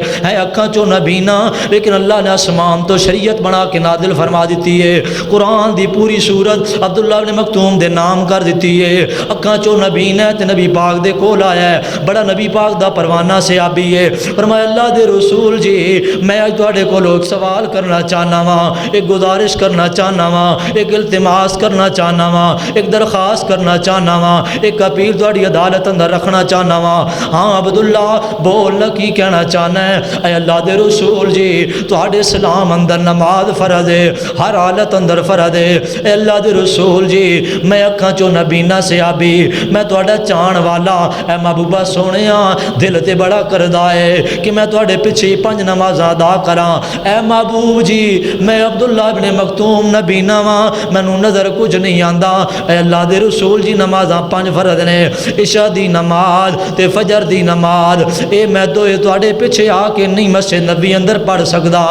A: اکھاں چوں نبی نہ لیکن اللہ نے آسمان تو شریعت بنا کے نازل فرما دیتی ہے، قرآن دی پوری سورت عبداللہ بن مکتوم دے نام کر دیتی ہے۔ اکھاں چوں نبی نے تے نبی پاک دے کول آیا ہے، بڑا نبی پاک دا پروانہ صحابی ہے۔ فرمایا اللہ دے رسول جی میں اج تواڈے کولوں ایک سوال کرنا چاہنا واں، ایک گزارش کرنا چاہنا واں، ایک التماس کرنا چاہنا واں، ایک درخواست کرنا چاہنا واں، ایک اپیل تواڈی عدالت اندر رکھنا چاہنا واں۔ ہاں عبداللہ بولنا کی کہنا چاہنا ہے؟ اے اللہ دے رسول جی تواڈے اسلام اندر نماز فرض ہے، ہر حالت اندر فرض ہے۔ اے اللہ دے رسول جی میں اکھاں چوں نبی نہ صحابی، میں تواڈا چاہن والا، اے محبوبہ سونیا دل تے بڑا کردا ہے کہ میں تواڈے پیچھے 5 نمازاں ادا کراں۔ اے محبوب جی میں عبداللہ بن مکتوم نبی نہ واں، مینوں نظر کچھ نہیں آندا۔ اے اللہ دے رسول جی نمازاں 5 فرض نے، عشاء دی نماز تے فجر دی نماز، اے میں دوئے تواڈے پیچھے آ کے نہیں مسجد نبی اندر پڑھ سکدا،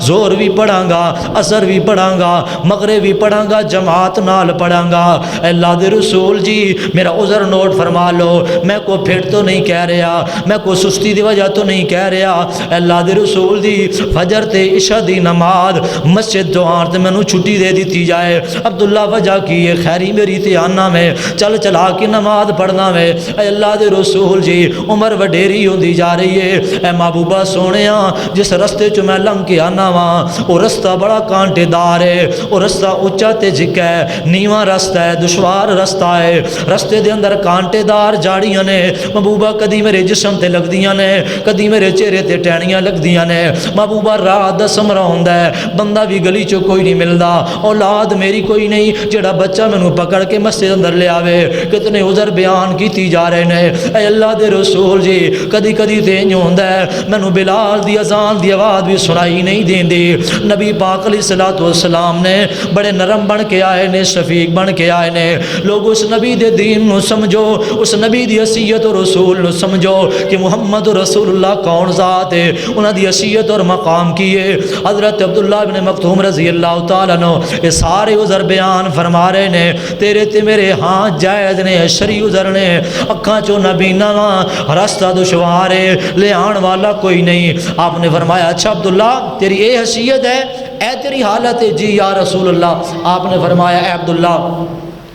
A: زور بھی پڑھاں گا، عصر بھی پڑھاں گا، مغرب بھی پڑھاں گا، جماعت نال پڑھاں گا۔ اے اللہ دے رسول جی میرا عذر نوٹ فرما لو، میں کو پھٹ تو نہیں کہہ رہا، میں کو سستی دی وجہ تو نہیں کہہ رہا۔ اے اللہ دے رسول دی فجر تے عشاء دی نماز مسجد تو آن تے مینوں چھٹی دے دیتی جائے۔ عبداللہ وجہ کی ہے خیری میری تے آنا میں چل چلا کے نماز پڑھنا میں۔ اے اللہ دے رسول جی عمر وڈیری ہوندی جا رہی ہے، اے محبوبہ سونیا جس رستے چ میں لنگ کے آنا وا وہ رستہ بڑا کانٹے دار ہے، وہ رستہ اچا تے جھکا ہے، نیواں رستہ ہے، دشوار رستہ ہے، رستے دے اندر کانٹے دار جاڑیاں نے محبوبہ، کدی میرے جسم تے لگدیاں نے، کدی میرے چہرے تے ٹہنیاں لگدیاں نے۔ محبوبہ رات دا سمرا ہوندا ہے، بندہ بھی گلی چوں کوئی نہیں ملدا، اولاد میری کوئی نہیں جڑا بچہ مینوں پکڑ کے مسجد اندر لے آوے۔ کتنے عذر بیان کیتی جا رہے نے۔ اے اللہ دے رسول جی کدی کدی تے انج ہوندا ہے مینوں بلال دی اذان دی آواز بھی سنائی نہیں دیندی۔ نبی پاک علیہ الصلوۃ والسلام نے بڑے نرم بن کے آئے نے، شفیق بن کے آئے نے۔ لوگ اس نبی دے دین نو سمجھو، اس نبی دی حیثیت اور رسول نو سمجھو کہ محمد رسول اللہ کون ذات ہے، انہاں دی حیثیت اور مقام کی ہے۔ حضرت عبداللہ بن مکتوم رضی اللہ تعالیٰ عنہ یہ سارے عذر بیان فرما رہے نے، تیرے تے میرے ہاں جائز نے، شرعی عذر نے۔ اکھاں چوں نبی نہ واں، رستہ دشوار ہے، لے آن والا کوئی نہیں۔ آپ نے فرمایا اچھا عبداللہ تیری اے حیثیت ہے، اے تیری حالت ہے؟ جی یا رسول اللہ۔ آپ نے فرمایا اے عبداللہ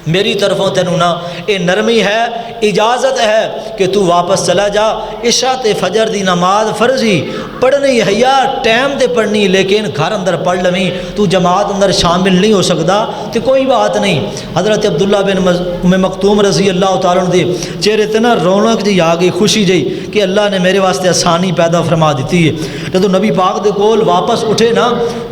A: میری طرفوں تینوں نا اے نرمی ہے، اجازت ہے کہ تو واپس چلا جا، عشاء تے فجر دی نماز فرضی پڑھنی ہے یا ٹائم تے پڑھنی، لیکن گھر اندر پڑھ لویں، تو جماعت اندر شامل نہیں ہو سکتا تو کوئی بات نہیں۔ حضرت عبداللہ بن مکتوم رضی اللہ تعالیٰ عنہ دے چہرے تے نا رونق جی آ گئی، خوشی جی کہ اللہ نے میرے واسطے آسانی پیدا فرما دیتی ہے۔ جدوں نبی پاک دے کول واپس اٹھے نا،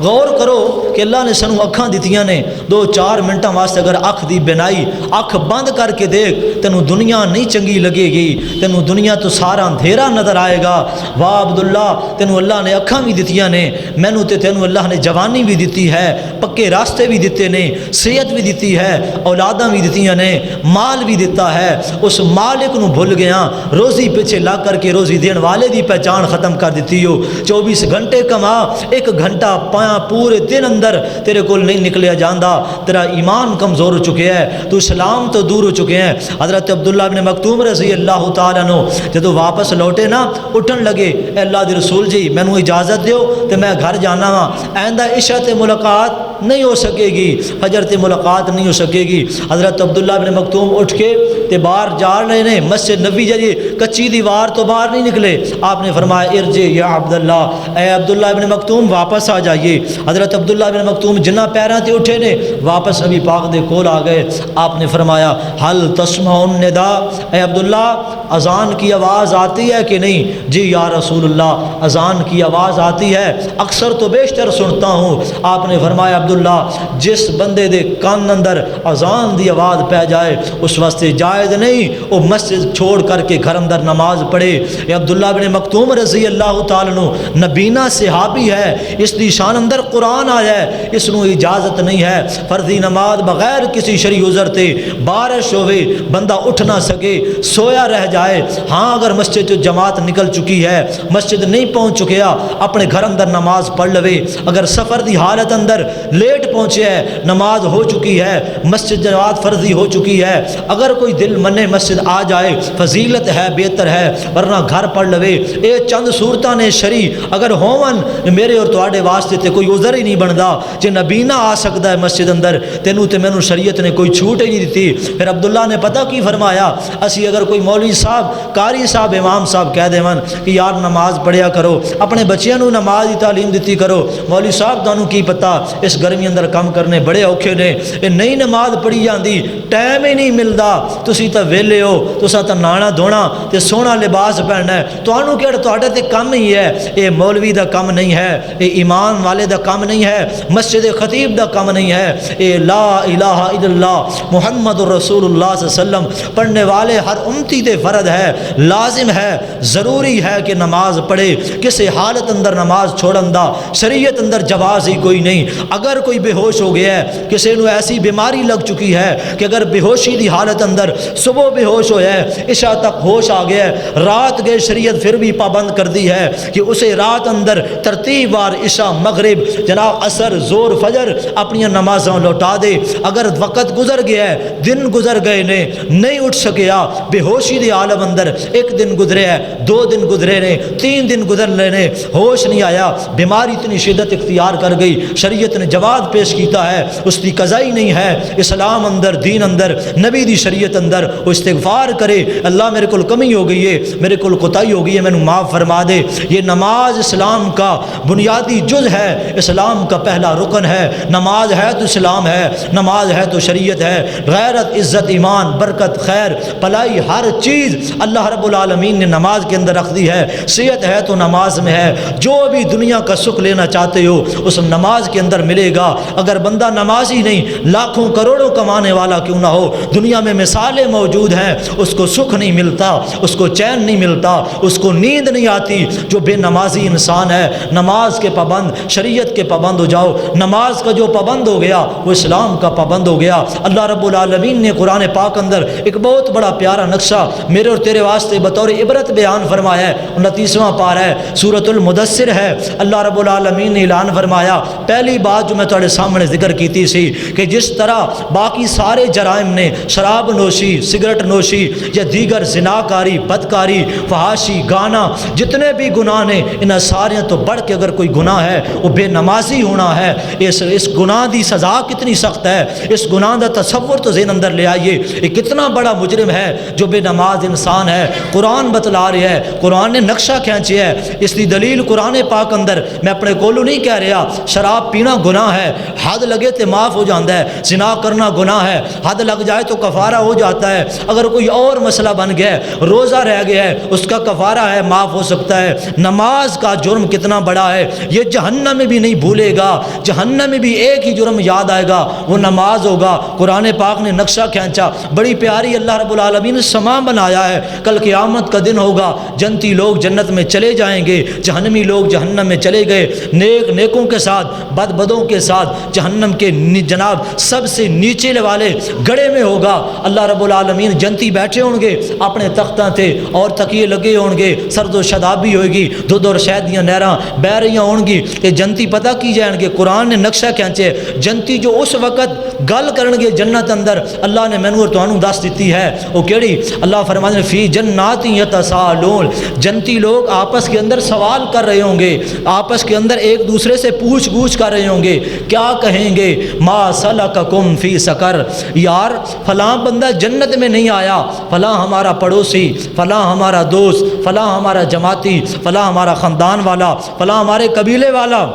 A: غور کرو کہ اللہ نے سانوں اکھاں دتیاں نے، 2-4 منٹاں واسطے اگر اکھ دی اکھ بند کر کے دیکھ تینوں دنیا نہیں چنگی لگے گی، تینوں دنیا تو سارا اندھیرا نظر آئے گا۔ واہ عبداللہ تینوں اللہ نے اکھاں بھی دتیاں نے، مینوں تے تینوں اللہ نے جوانی بھی دتی ہے، پکے راستے بھی دیتے نے، صحت بھی دتی ہے، اولاداں بھی دتیاں نے، مال بھی دیتا ہے۔ اس مالک نو بھول گیا، روزی پیچھے لا کر کے روزی دین والے دی پہچان ختم کر دیتی ہو۔ 24 گھنٹے کما، 1 گھنٹہ پایا پورے دن اندر تیرے کول نہیں نکلیا جاندا، تیرا ایمان کمزور ہو چکے ہے، تو اسلام تو دور ہو چکے ہیں۔ حضرت عبداللہ بن مکتوم رضی اللہ تعالیٰ عنہ جدو واپس لوٹے نا، اٹھن لگے اے اللہ دے رسول جی مینوں اجازت دیو تے میں گھر جانا وا، آئندہ عشاء تے ملاقات نہیں ہو سکے گی، فجر تے ملاقات نہیں ہو سکے گی۔ حضرت عبداللہ بن مکتوم اٹھ کے تے باہر جا رہے نے، مسجد نبی جی کچی دیوار تو باہر نہیں نکلے۔ آپ نے فرمایا ارجع یا عبداللہ، اے عبداللہ بن مکتوم واپس آ جائیے۔ حضرت عبداللہ بن مکتوم جنہ پیراں تے اٹھے نے واپس نبی پاک دے کول آ گئے۔ آپ نے فرمایا حل تسمع النداء، اے عبداللہ اذان کی آواز آتی ہے کہ نہیں؟ جی یا رسول اللہ اذان کی آواز آتی ہے، اکثر تو بیشتر سنتا ہوں۔ آپ نے فرمایا عبداللہ جس بندے دے کان اندر اذان دی آواز پہ جائے اس واسطے جائز نہیں وہ مسجد چھوڑ کر کے گھر اندر نماز پڑھے۔ یہ عبداللہ بن مکتوم رضی اللہ تعالیٰ عنہ نبینا صحابی ہے، اس دی شان اندر قرآن آیا ہے، اس نو اجازت نہیں ہے فرضی نماز بغیر کسی شرعی عذر تے، بارش ہوئے بندہ اٹھ نہ سکے سویا رہ جائے، ہاں اگر مسجد جو جماعت نکل چکی ہے مسجد نہیں پہنچ چکیا اپنے گھر اندر نماز پڑھ لوے۔ اگر سفر دی حالت اندر لیٹ پہنچے ہے نماز ہو چکی ہے، مسجد جماعت فرضی ہو چکی ہے، اگر کوئی دل منے مسجد آ جائے فضیلت ہے بہتر ہے، ورنہ گھر پڑھ لوے۔ اے چند صورتاں نے شرعی اگر ہون میرے اور تواڈے واسطے تے کوئی عذر ہی نہیں بندا، جے نبی نہ آ سکدا ہے مسجد اندر تینوں تے مینوں شریعت نے کوئی چھوٹ ہی نہیں دیتی۔ پھر عبداللہ نے پتہ کی فرمایا، اسی اگر کوئی مولوی صاحب قاری صاحب امام صاحب کہہ دیون کہ یار نماز پڑھیا کرو، اپنے بچیاں نوں نماز دی تعلیم دیتی کرو، مولوی صاحب تانوں کی پتہ اس گرمی اندر کم کرنے بڑے اوکھے نے، اے نہیں نماز پڑھی جاندی، ٹائم ہی نہیں ملدا، تسی تاں ویلے ہو، تساں تاں نانا دھونا تے سونا لباس پہننا ہے، تانوں کہڑا تہاڈے تے کم ہی ہے، اے مولوی دا کم نہیں ہے، اے امام والے دا کم نہیں ہے، مسجد خطیب دا کم نہیں ہے، اے لا الہ الا اللہ محمد رسول اللہ صلی اللہ علیہ وسلم پڑھنے والے ہر امتی تے فرض ہے، لازم ہے، ضروری ہے کہ نماز پڑھے، کسی حالت اندر نماز چھوڑن دا شریعت اندر جواز ہی کوئی نہیں۔ اگر کوئی بے ہوش ہو گیا ہے، کسی نو ایسی بیماری لگ چکی ہے کہ اگر بے ہوشی دی حالت اندر صبح بے ہوش ہویا ہے عشاء تک ہوش آ گیا ہے، رات گئے شریعت پھر بھی پابند کر دی ہے کہ اسے رات اندر ترتیب وار عشاء مغرب جناب عصر زور فجر اپنی نمازوں لوٹا دے۔ اگر وقت گزر گیا ہے، دن گزر گئے نے، نہیں اٹھ سکیا، بے ہوشی دی عالم اندر ایک دن گزرے ہے، 2 دن گزرے نے، 3 دن گزر لینے، ہوش نہیں آیا، بیماری اتنی شدت اختیار کر گئی، شریعت نے جواز پیش کیتا ہے، اس کی قضائی نہیں ہے، اسلام اندر دین اندر نبی دی شریعت اندر وہ استغفار کرے، اللہ میرے کول کمی ہو گئی ہے، میرے کول کوتاہی ہو گئی ہے، میں نے معاف فرما دے۔ یہ نماز اسلام کا بنیادی جز ہے، اسلام کا پہلا رکن ہے، نماز ہے تو اسلام ہے، نماز ہے تو شریعت ہے، غیرت عزت ایمان برکت خیر بھلائی ہر چیز اللہ رب العالمین نے نماز کے اندر رکھ دی ہے، صحت ہے تو نماز میں ہے، جو بھی دنیا کا سکھ لینا چاہتے ہو اس نماز کے اندر ملے گا۔ اگر بندہ نمازی نہیں لاکھوں کروڑوں کمانے والا کیوں نہ ہو، دنیا میں مثالیں موجود ہیں، اس کو سکھ نہیں ملتا، اس کو چین نہیں ملتا، اس کو نیند نہیں آتی جو بے نمازی انسان ہے۔ نماز کے پابند شریعت کے پابند ہو جاؤ، نماز کا جو پابند ہو گیا وہ اسلام کا پابند ہو گیا۔ اللہ رب العالمین نے قرآن پاک اندر ایک بہت بڑا پیارا نقشہ میرے اور تیرے واسطے بطور عبرت بیان فرمایا ہے، 29واں پارہ ہے، سورۃ المدثر ہے۔ اللہ رب العالمین نے اعلان فرمایا، پہلی بات جو میں تمہارے سامنے ذکر کیتی سی کہ جس طرح باقی سارے جرائم نے، شراب نوشی، سگریٹ نوشی یا دیگر زناکاری، بدکاری، فحاشی، گانا، جتنے بھی گناہ نے، ان سارے تو بڑھ کے اگر کوئی گناہ ہے وہ بے نمازی ہونا ہے۔ اس گناہ دی سزا کتنی سخت ہے، اس گناہ دا تصور تو ذہن اندر لے آئیے، یہ کتنا بڑا مجرم ہے جو بے نماز انسان ہے۔ قرآن بتلا رہا ہے، قرآن نے نقشہ کھینچیا ہے، اس کی دلیل قرآن پاک اندر، میں اپنے کولو نہیں کہہ رہا، شراب پینا گناہ ہے، حد لگے تو معاف ہو جاتا ہے، زنا کرنا گناہ ہے، حد لگ جائے تو کفارہ ہو جاتا ہے، اگر کوئی اور مسئلہ بن گیا ہے، روزہ رہ گیا ہے، اس کا کفارہ ہے، معاف ہو سکتا ہے۔ نماز کا جرم کتنا بڑا ہے، یہ جہنم میں بھی نہیں بھولے گا، جہنم میں بھی ایک ہی جرم یاد آئے گا، وہ نماز ہوگا۔ قرآن پاک نے نقشہ کھینچا، بڑی پیاری اللہ رب العالمین نے سما بنایا ہے، کل قیامت کا دن ہوگا، جنتی لوگ جنت میں چلے جائیں گے، جہنمی لوگ جہنم میں چلے گئے، نیک نیکوں کے ساتھ، بد بدوں کے ساتھ، جہنم کے جناب سب سے نیچے والے گڑھے میں ہوگا۔ اللہ رب العالمین جنتی بیٹھے ہوں گے اپنے تختاں تے اور تکیے لگے ہوں گے، سرد و شادابی ہوئے گی، دودھ اور شہد دیاں نہراں بہ رہیاں ہون گی، کہ جنتی پتہ کی جائیں گے۔ قرآن نے نقشہ کھینچے، جنتی جو اس وقت گل کرن گے جنت اندر، اللہ نے مینوں اور تانوں دس دیتی ہے، وہ کیڑی؟ اللہ فرماتے ہیں فی جنات یتساءلون، جنتی لوگ آپس کے اندر سوال کر رہے ہوں گے، آپس کے اندر ایک دوسرے سے پوچھ گچھ کر رہے ہوں گے، کیا کہیں گے؟ ما سلککم فی سقر، یار فلاں بندہ جنت میں نہیں آیا، فلاں ہمارا پڑوسی، فلاں ہمارا دوست، فلاں ہمارا جماعتی، فلاں ہمارا خاندان والا، فلاں ہمارے قبیلے والا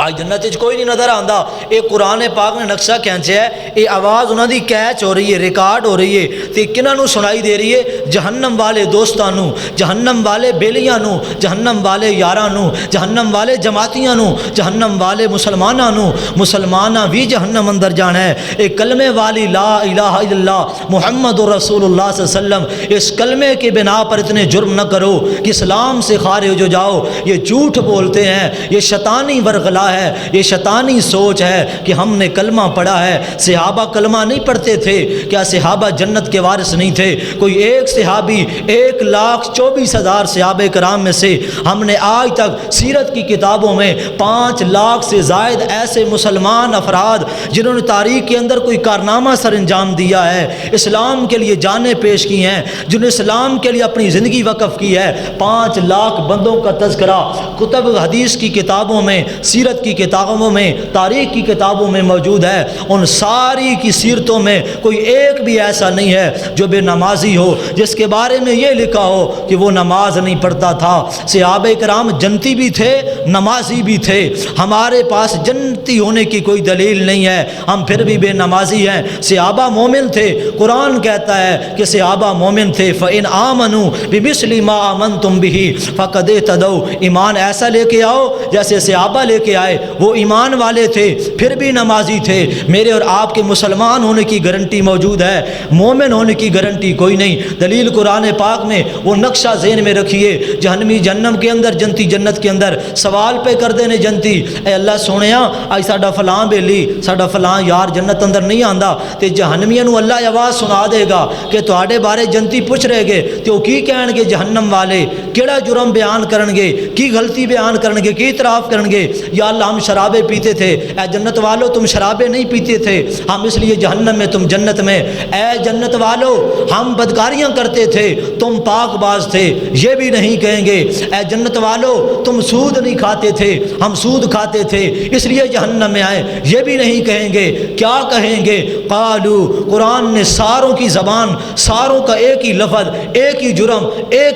A: آج جنت وچ کوئی نہیں نظر آندا. یہ قرآن پاک نے نقشہ کھینچیا ہے. یہ آواز انہاں دی کیچ ہو رہی ہے, ریکارڈ ہو رہی ہے, تے کنہاں نوں سنائی دے رہی ہے؟ جہنم والے دوستاں نوں, جہنم والے بیلیاں نوں, جہنم والے یاراں نوں, جہنم والے جماعتیاں نوں, جہنم والے مسلماناں نوں. مسلماناں بھی جہنم اندر جانا ہے. اے کلمے والی لا الہ الا اللہ محمد رسول اللہ صلی اللہ علیہ وسلم, اس کلمے کی بنا پر اتنے جرم نہ کرو کہ اسلام سے خارج ہو جاؤ. یہ جھوٹ بولتے ہیں, یہ شیطانی ورغلا ہے, یہ شیطانی سوچ ہے کہ ہم نے کلمہ پڑھا ہے. صحابہ کلمہ نہیں پڑھتے تھے؟ کیا صحابہ جنت کے وارث نہیں تھے؟ کوئی ایک صحابی 1,24,000 صحابہ کرام میں سے ہم نے آج تک سیرت کی کتابوں میں 5 لاکھ سے زائد ایسے مسلمان افراد جنہوں نے تاریخ کے اندر کوئی کارنامہ سر انجام دیا ہے, اسلام کے لیے جانیں پیش کی ہیں, جنہوں نے اسلام کے لیے اپنی زندگی وقف کی ہے. 5 لاکھ بندوں کا تذکرہ کتب حدیث کی کتابوں میں, سیرت کی کتابوں میں, تاریخ کی کتابوں میں موجود ہے. ان ساری کی سیرتوں میں کوئی ایک بھی ایسا نہیں ہے جو بے نمازی ہو جس کے بارے میں یہ لکھا ہو کہ وہ نماز نہیں پڑھتا تھا. صحابہ کرام جنتی بھی تھے, نمازی بھی تھے. ہمارے پاس جنتی ہونے کی کوئی دلیل نہیں ہے, ہم پھر بھی بے نمازی ہیں. صحابہ مومن تھے. قرآن کہتا ہے کہ صحابہ مومن تھے. فَإِنْ آمَنُوا بِمِثْلِ مَا آمَنْتُمْ بِهِ فَقَدْ اهْتَدَوْا. ایمان ایسا لے کے آؤ جیسے صحابہ لے کے آئے. وہ ایمان والے تھے, پھر بھی نمازی تھے. میرے اور آپ کے مسلمان ہونے کی گارنٹی موجود ہے, مومن ہونے کی گارنٹی کوئی نہیں. دلیل قرآن پاک میں وہ نقشہ ذہن میں رکھیے. جہنمی جہنم کے اندر, جنتی جنت کے اندر. سوال پہ کر دینے جنتی, اے اللہ سونیا آج ساڈا فلاں بیلی, ساڈا فلاں یار جنت اندر نہیں آندا. تے جہنمیاں نو اللہ آواز سنا دے گا کہ تواڈے بارے جنتی پوچھ رہے گے تے وہ کی کہن گے جہنم والے, کیڑا جرم بیان کرن گے, کی غلطی بیان کرن گے, کی اعتراف کرن گے؟ یا اللہ ہم شرابیں پیتے تھے. اے جنت والو تم شرابیں نہیں پیتے تھے, ہم اس لیے جہنم میں تم جنت میں. اے جنت والو ہم بدکاریاں کرتے تھے, تم پاک باز تھے, یہ بھی نہیں کہیں گے. اے جنت والو تم سود نہیں کھاتے تھے, ہم سود کھاتے تھے اس لیے جہنم میں آئے, یہ بھی نہیں کہیں گے. کیا کہیں گے؟ قالو. قرآن نے ساروں کی زبان, ساروں کا ایک ہی لفظ, ایک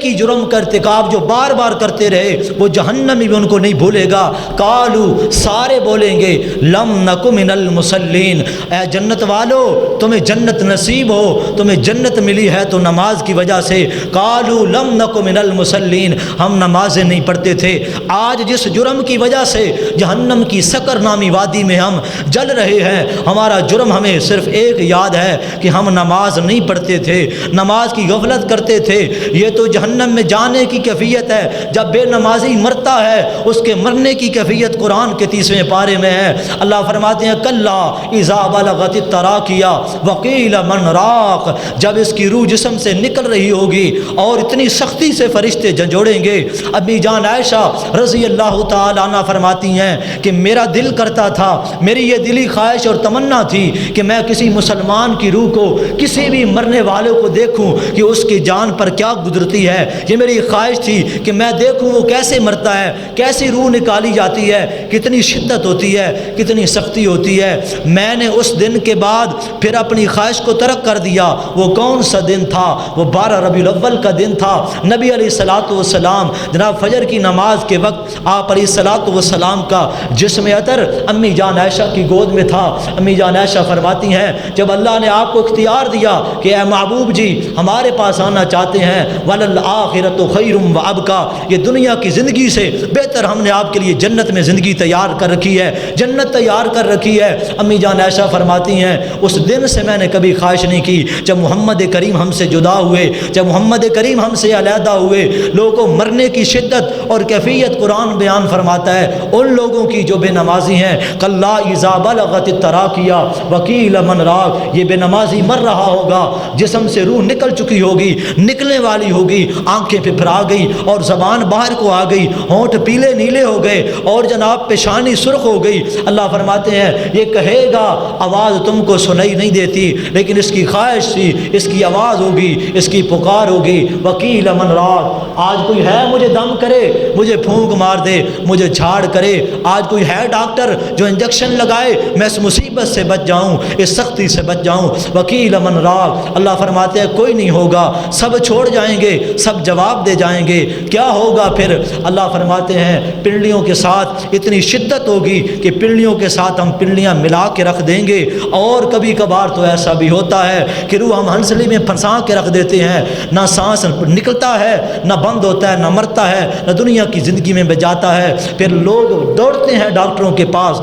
A: ہی جرم کا ارتکاب جو بار بار کرتے رہے, وہ جہنمی بھی ان کو نہیں بھولے گا. قالو سارے بولیں گے لم نک من المصلین. اے جنت والو تمہیں جنت نصیب ہو, تمہیں جنت ملی ہے تو نماز کی وجہ سے. قالو لم نک من المصلین, ہم نمازیں نہیں پڑھتے تھے. آج جس جرم کی وجہ سے جہنم کی سکر نامی وادی میں ہم جل رہے ہیں, ہمارا جرم ہمیں صرف ایک یاد ہے کہ ہم نماز نہیں پڑھتے تھے, نماز کی غفلت کرتے تھے. یہ تو جہنم میں جانے کی کیفیت ہے. جب بے نمازی مرتا ہے اس کے مرنے کی کیفیت قرآن کے 30ویں پارے میں ہے. اللہ فرماتے ہیں کلا اذا بلغت التراقیہ وقیل من راق. جب اس کی روح جسم سے نکل رہی ہوگی اور اتنی سختی سے فرشتے جھنجھوڑیں گے. امی جان عائشہ رضی اللہ تعالیٰ عنہ فرماتی ہیں کہ میرا دل کرتا تھا, میری یہ دلی خواہش اور تمنا تھی کہ میں کسی مسلمان کی روح کو, کسی بھی مرنے والوں کو دیکھوں کہ اس کی جان پر کیا گزرتی ہے. یہ میری خواہش تھی کہ میں دیکھوں وہ کیسے مرتا ہے, کیسی روح نکالی جاتی ہے, کتنی شدت ہوتی ہے, کتنی سختی ہوتی ہے. میں نے اس دن کے بعد پھر اپنی خواہش کو ترک کر دیا. وہ کون سا دن تھا؟ وہ 12 ربیع الاول کا دن تھا. نبی علیہ الصلوۃ والسلام جناب فجر کی نماز کے وقت آپ علیہ الصلوۃ والسلام کا جسم عطر امی جان عائشہ کی گود میں تھا. امی جان عائشہ فرماتی ہیں جب اللہ نے آپ کو اختیار دیا کہ اے محبوب جی ہمارے پاس آنا چاہتے ہیں, وَلَلْآخِرَةُ خَيْرٌ وَأَبْقَىٰ, یہ دنیا کی زندگی سے بہتر ہم نے آپ کے لیے جنت میں زندگی تیار کر رکھی ہے, جنت تیار کر رکھی ہے. امی جان عائشہ فرماتی ہیں اس دن سے میں نے کبھی خواہش نہیں کی. جب محمد کریم ہم سے جدا ہوئے, جب محمد کریم ہم سے علیحدہ ہوئے, لوگوں کو مرنے کی شدت اور کیفیت قرآن بیان فرماتا ہے ان لوگوں کی جو بے نمازی ہیں. کلا اذا بلغت التراقیہ وقیل من راق, یہ بے نمازی مر رہا ہوگا, جسم سے روح نکل چکی ہوگی, نکلنے والی ہوگی, آنکھیں پھپھرا گئی اور زبان باہر کو آ گئی, ہونٹ پیلے نیلے ہو گئے اور جناب پیشانی سرخ ہو گئی. اللہ فرماتے ہیں یہ کہے گا آواز تم کو سنائی نہیں دیتی, لیکن اس کی خواہش تھی, اس کی آواز ہوگی, اس کی پکار ہوگی. وکیل من راق, آج کوئی ہے مجھے دم کرے, مجھے پھونک مار دے, مجھے جھاڑ کرے. آج کوئی ہے ڈاکٹر جو انجیکشن لگائے میں اس مصیبت سے بچ جاؤں, اس سختی سے بچ جاؤں. وکیل من راق, اللہ فرماتے ہیں کوئی نہیں ہوگا, سب چھوڑ جائیں گے, سب جواب دے جائیں گے. کیا ہوگا پھر؟ اللہ فرماتے ہیں پنڈلیوں کے ساتھ اتنی اتنی شدت ہوگی کہ پنڈلیوں کے ساتھ ہم پنڈلیاں ملا کے رکھ دیں گے، اور کبھی کبھار تو ایسا بھی ہوتا ہے کہ روح ہم ہنسلی میں پھنسا کے رکھ دیتے ہیں، نہ سانس نکلتا ہے، نہ بند ہوتا ہے، نہ مرتا ہے، نہ دنیا کی زندگی میں جاتا ہے۔ پھر لوگ دوڑتے ہیں ڈاکٹروں کے پاس،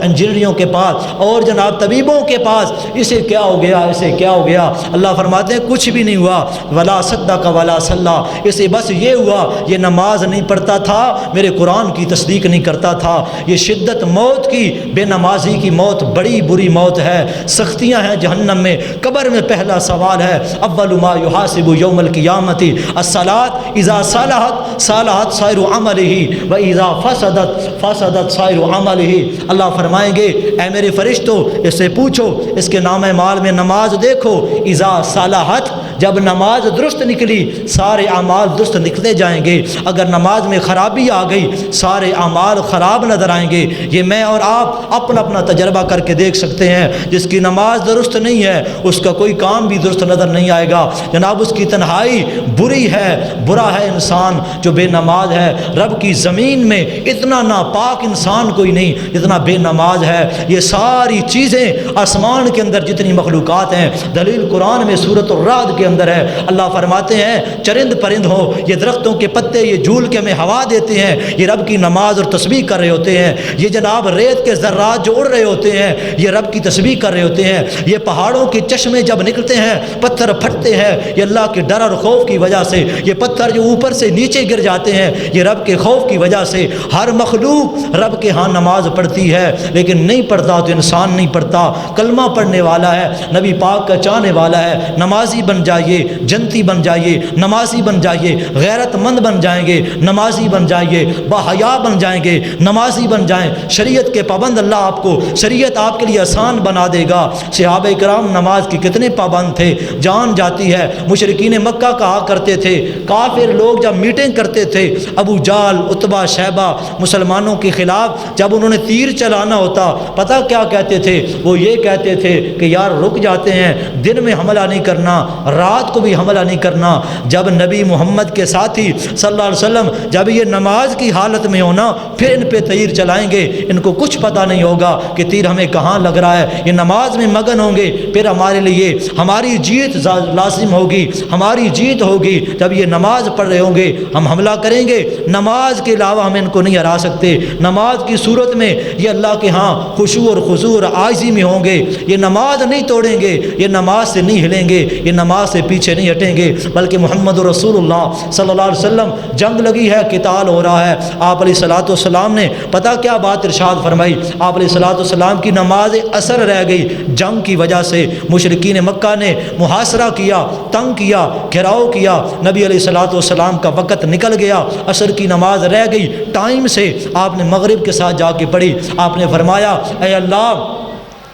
A: انجینئروں کے پاس اور جناب طبیبوں کے پاس، اسے کیا ہو گیا، اسے کیا ہو گیا؟ اللہ فرماتے ہیں کچھ بھی نہیں ہوا، ولا صدق ولا صلی، اسے بس یہ ہوا یہ نماز نہیں پڑھتا تھا، میرے قرآن کی تصدیق نہیں کرتا تھا۔ یہ شدت موت کی، بے نمازی کی موت بڑی بری موت ہے، سختیاں ہیں جہنم میں۔ قبر میں پہلا سوال ہے، اول ما یحاسب یوم القیامت الصلاۃ اذا صلحت صلحت سائر عملہ واذا فسدت فسدت سائر عملہ۔ اللہ فرمائیں گے اے میرے فرشتوں اس سے پوچھو، اس کے نام اعمال میں نماز دیکھو، اذا صلحت، جب نماز درست نکلی سارے اعمال درست نکلتے جائیں گے، اگر نماز میں خرابی آ گئی سارے اعمال خراب نظر آئیں گے۔ یہ میں اور آپ اپنا اپنا تجربہ کر کے دیکھ سکتے ہیں، جس کی نماز درست نہیں ہے اس کا کوئی کام بھی درست نظر نہیں آئے گا جناب، اس کی تنہائی بری ہے، برا ہے انسان جو بے نماز ہے۔ رب کی زمین میں اتنا ناپاک انسان کوئی نہیں جتنا بے نماز ہے۔ یہ ساری چیزیں آسمان کے اندر جتنی مخلوقات ہیں، دلیل قرآن میں سورۃ الرعد کے اندر ہے، اللہ فرماتے ہیں چرند پرند ہو، یہ درختوں کے پتے یہ جھول کے ہمیں ہوا دیتے ہیں، یہ رب کی نماز اور تسبیح کر رہے ہوتے ہیں۔ یہ جناب ریت کے ذرات جو اڑ رہے ہوتے ہیں یہ رب کی تسبیح کر رہے ہوتے ہیں۔ یہ پہاڑوں کے چشمے جب نکلتے ہیں پتھر پھٹتے ہیں، یہ اللہ کے ڈر اور خوف کی وجہ سے۔ یہ پتھر جو اوپر سے نیچے گر جاتے ہیں یہ رب کے خوف کی وجہ سے۔ ہر مخلوق رب کے ہاں نماز پڑھتی ہے، لیکن نہیں پڑھتا تو انسان نہیں پڑھتا، کلمہ پڑھنے والا ہے، نبی پاک کا چاہنے والا ہے۔ نمازی بن جائیے، جنتی بن جائیے، نمازی بن جائیے، غیرت مند بن جائیں گے، نمازی بن جائیے، باحیا بن جائیں گے، نمازی بن جائیں، شریعت کے پابند اللہ آپ کو، شریعت آپ کے لیے آسان بنا دے گا۔ صحابہ کرام نماز کے کتنے پابند تھے، جان جاتی ہے۔ مشرکین مکہ کہا کرتے تھے، کافر لوگ جب میٹنگ کرتے تھے، ابو جہل، عتبہ، شیبہ، مسلمانوں کے خلاف جب انہوں نے تیر چلانا ہوتا پتہ کیا کہتے تھے؟ وہ یہ کہتے تھے کہ یار رک جاتے ہیں، دن میں حملہ نہیں کرنا، رات کو بھی حملہ نہیں کرنا۔ جب نبی محمد کے ساتھی صلی اللہ علیہ وسلم جب یہ نماز کی حالت میں ہونا پھر ان پہ تیر چلائیں گے، ان کو کچھ پتہ نہیں ہوگا کہ تیر ہمیں کہاں لگ رہا ہے، یہ نماز میں مگن ہوں گے، پھر ہمارے لیے ہماری جیت لازم ہوگی، ہماری جیت ہوگی۔ جب یہ نماز پڑھ رہے ہوں گے ہم حملہ کریں گے، نماز کے علاوہ ہم ان کو نہیں ہرا سکتے۔ نماز کی صورت میں یہ اللہ کے ہاں خشوع اور خضوع اور عاجزی میں ہوں گے، یہ نماز نہیں توڑیں گے، یہ نماز سے نہیں ہلیں گے، یہ نماز سے پیچھے نہیں ہٹیں گے، بلکہ محمد رسول اللہ صلی اللہ علیہ وسلم جنگ لگی ہے، قتال ہو رہا ہے، آپ علیہ الصلوۃ والسلام نے پتہ کیا بات ارشاد فرمائی؟ آپ علیہ الصلوۃ والسلام کی نماز اثر رہ گئی جنگ کی وجہ سے۔ مشرکین مکہ نے محاصرہ کیا، تنگ کیا، گھیراؤ کیا، نبی علیہ الصلوۃ والسلام کا وقت نکل گیا، عصر کی نماز رہ گئی ٹائم سے، آپ نے مغرب کے ساتھ جا کے پڑھی۔ آپ نے فرمایا اے اللہ،